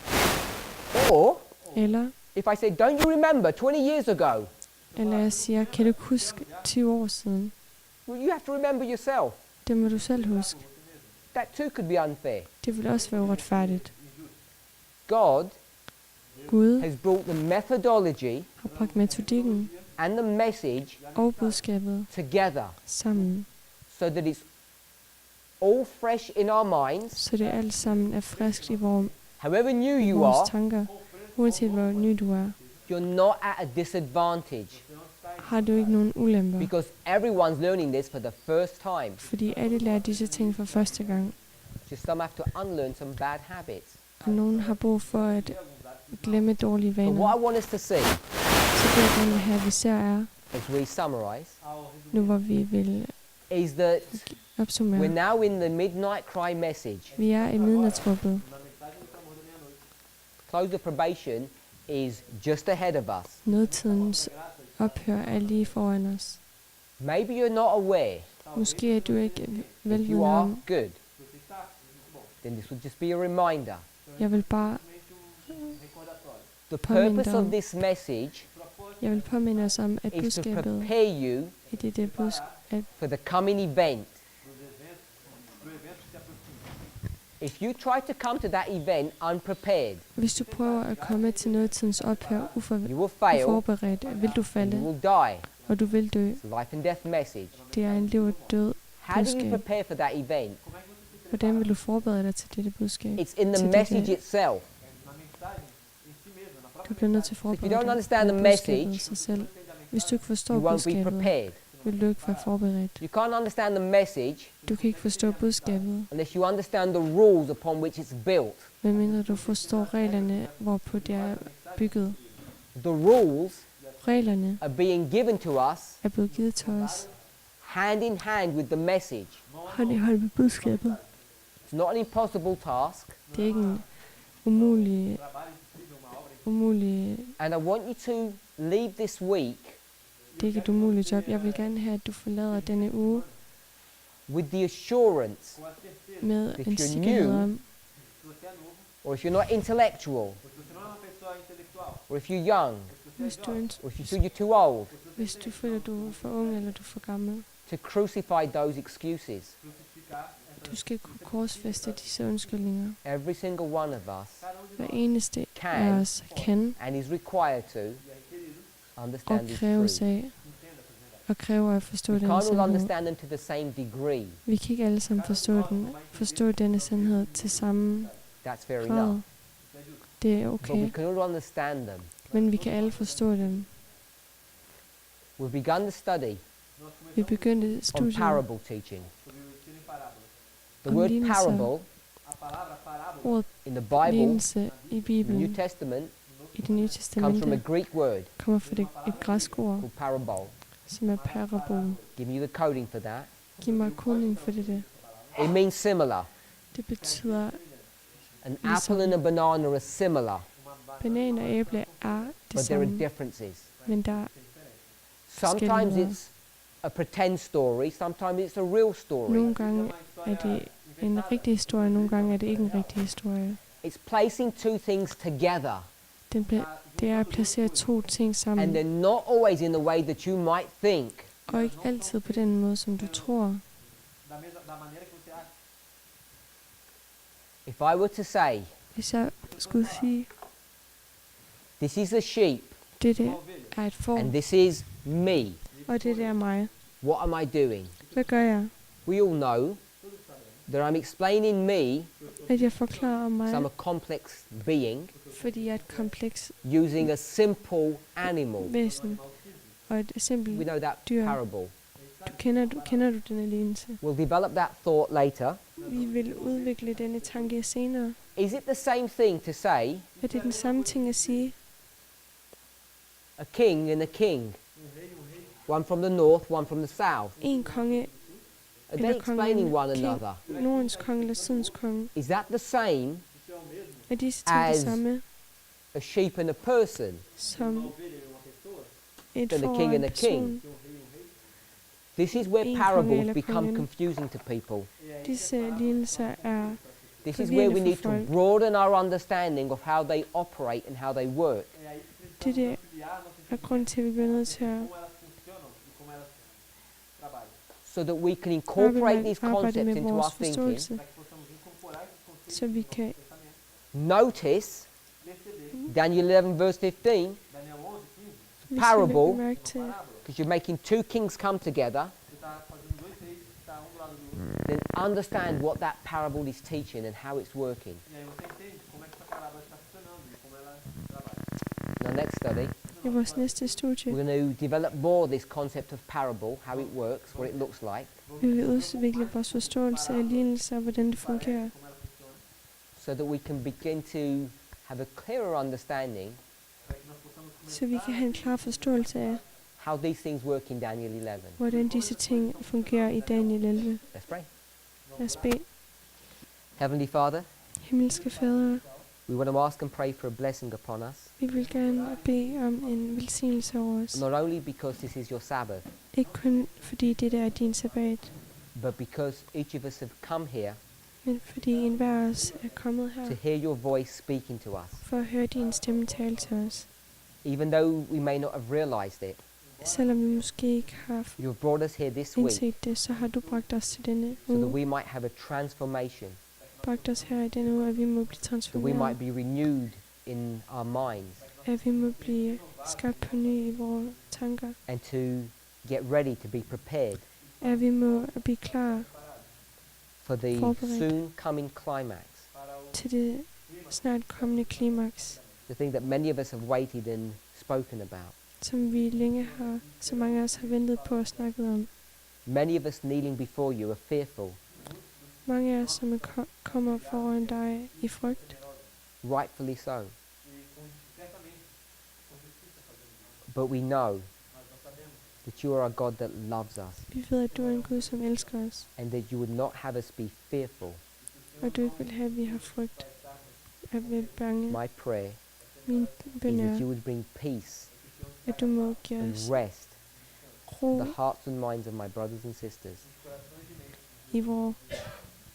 Or, Eller if I say, don't you remember 20 years ago? jeg siger, kan du ikke huske 20 år siden? Well, you have to remember yourself. Det må du selv huske. That too could be unfair. Det vil også være uretfærdigt. God Gud has brought the methodology har bragt metodikken and the message og budskabet together sammen, so that it's all fresh in our minds. så det alt sammen er friskt i However new you vores are, tanker. Uanset hvor ny du er, you're not at a disadvantage har du ikke nogen ulemper. because everyone's learning this for the first time. Fordi alle lærer disse ting for første gang. Just some have to unlearn some bad habits. Og nogen har brug for at glemme dårlige But what vaner. I want us to see, Så det jeg gerne vil have, vi ser er, as we summarize, nu hvor vi vil is that we're opsummere. now in the midnight cry message. Vi er i midnatsråbet. Close of probation is just ahead of us. Nødtidens ophør er lige foran os. Maybe you're not aware. Måske er du ikke If you velvidende are, om. good. Then this will just be a reminder. Jeg vil bare The Påminde purpose of om. this message påminde os om, at is to budskabet prepare you i det for the coming event. If you try to come to that event unprepared, hvis du prøver at komme til nødtidens ophør you will fail uforberedt, vil du and you falde, will die. og du vil dø. It's a life and death message. Det er en liv og død How do you budskab. prepare for that event? Hvordan vil du forberede dig til dette budskab? It's in the Til message dette. itself. Du bliver nødt til at So if you forberede don't dig understand på the budskabet message, sig selv. Hvis du ikke forstår You won't be budskabet, prepared. vil du ikke være forberedt. You can't understand the message Du kan ikke forstå budskabet, unless you understand the rules upon which it's built. medmindre du forstår reglerne, hvorpå det er bygget. The rules Reglerne are being given to us er blevet givet til os hand in hand with the message. hånd i hånd med budskabet. It's not an impossible task, Det er ikke en umulig and I want you to leave this week det er ikke et umuligt job. Jeg vil gerne have, at du forlader denne uge with the assurance, med If en you're sikkerhed new, om, or if you're not intellectual, or if you're young, hvis du, or if you feel you're too old, hvis du føler, du er for ung eller du er for gammel. to crucify those excuses. Du skal kunne korsfæste disse undskyldninger. Every single one of us Hver eneste af can os kan and is required to og understand this kræves truth. af og kræver at forstå We denne can't all sandhed. understand them to the same degree. Vi kan ikke alle sammen forstå denne sandhed til samme That's fair grad. enough. Det er But we okay, can all understand them. men vi kan alle forstå dem. We've begun the study Vi begyndte on studiet parable teaching. The Om word lignelser. parable ordet in the Bible, lignelse i the New Bibelen, Testament, i det nye comes from a testamente, Greek word kommer fra et græsk ord, called parabole. som er parabol. Give me the coding for that. Giv mig kodning for det. It means similar. Det betyder, An apple and a banana are similar, banan og æble er det but there are samme, differences. men der Sometimes forskelligheder. it's a pretend story, sometimes it's a real story. Nogle gange er det en rigtig historie, nogle gange er det ikke en rigtig historie. It's placing two things together, Det er at placere to ting and sammen, they're not always in the way that you might think. og ikke altid på den måde, som du tror. Da maneira que você acha. If I were to say, Hvis jeg skulle sige, this is a sheep, det er et får, and this is me, og det er mig, what am I doing? hvad gør jeg? We all know that I'm explaining me, At jeg forklarer mig, some a complex being, fordi jeg er et kompleks using a simple animal. væsen, og et We simpelt know that dyr. parable. Kender du denne lignelse? We'll develop that thought later. Vi vil udvikle denne tanke senere. Is it the same thing to say Er det den samme ting at sige? a king and a king? One from the north, one from the south. En konge, Are they explaining one another? Nordens konge eller Sydens konge. Is that the same Er disse ting det As samme a sheep and a person? som et Than a får king og and en a king. person? This is where En konge parables eller become kongen. confusing to people. Disse lignelser er This is where we forvirrende need for to folk. broaden our understanding of how they operate and how they work. Det er grund til, at vi bliver nødt til at Como elas funcionam e como elas trabalham. So that we can incorporate these arbejde concepts med into our vores thinking. forståelse, Para que possamos incorporar esses conceitos så vi kan Notice perceber. Daniel 11 verse 15, Daniel 11, 15. Parable. lægge mærke til, because you're making two kings come together, Você está fazendo dois reis que estão do lado do outro. then understand what that parable is teaching and how it's working. E aí você entende como é que essa parábola está funcionando e como ela trabalha. In our next study, i vores næste studie. we're going to develop more this concept of parable, how it works, what it looks like, Vi vil udvikle vores forståelse af lignelser og hvordan det fungerer, Como ela funciona. so that we can begin to have a clearer understanding Para que nós possamos så vi kan have en klar forståelse af, how these things work in Daniel 11. hvordan disse ting fungerer i Daniel 11. Let's pray. Lad os bede. Heavenly Father, Himmelske Fader, we want to ask and pray for a blessing upon us, vi vil gerne bede om en velsignelse over os. not only because this is your Sabbath, Ikke kun fordi det er din sabbat, but because each of us have come here men fordi enhver af os er kommet to her hear your voice speaking to us. for at høre din stemme tale til os. Even though we may not have realized it, Selvom vi måske ikke har you have brought us here this week indset det, så har du bragt os til denne so that uge. we might have a transformation, Bragt os her i denne uge, at vi må blive that we transformeret. might be renewed in our minds, At vi må blive skabt på ny i vores tanker. and to get ready to be prepared At vi må blive klar for the Forberedt. soon coming climax, til det snart kommende klimaks, the thing that many of us have waited and spoken about. som vi længe har, så mange af os har ventet på og snakket om. Many of us kneeling before you are fearful, Mange af os, som kommer foran dig i frygt, rightfully so, E certamente, com justiça fazendo isso. but we know Mas nós sabemos that you are a God that loves us, vi ved, at du er en Gud, som elsker os, and that you would not have us be fearful. og du ikke vil have, at vi har frygt, at vi er bange. My prayer Min is bøn that er, you would bring peace at du må give and os rest ro to the hearts and minds of my brothers and sisters. i vores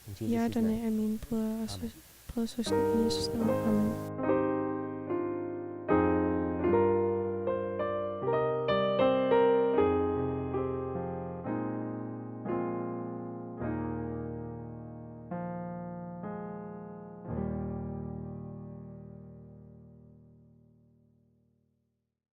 In Jesus' hjerterne name. af mine brødre og Amen. brødre og søstre i Jesus navn. Amen.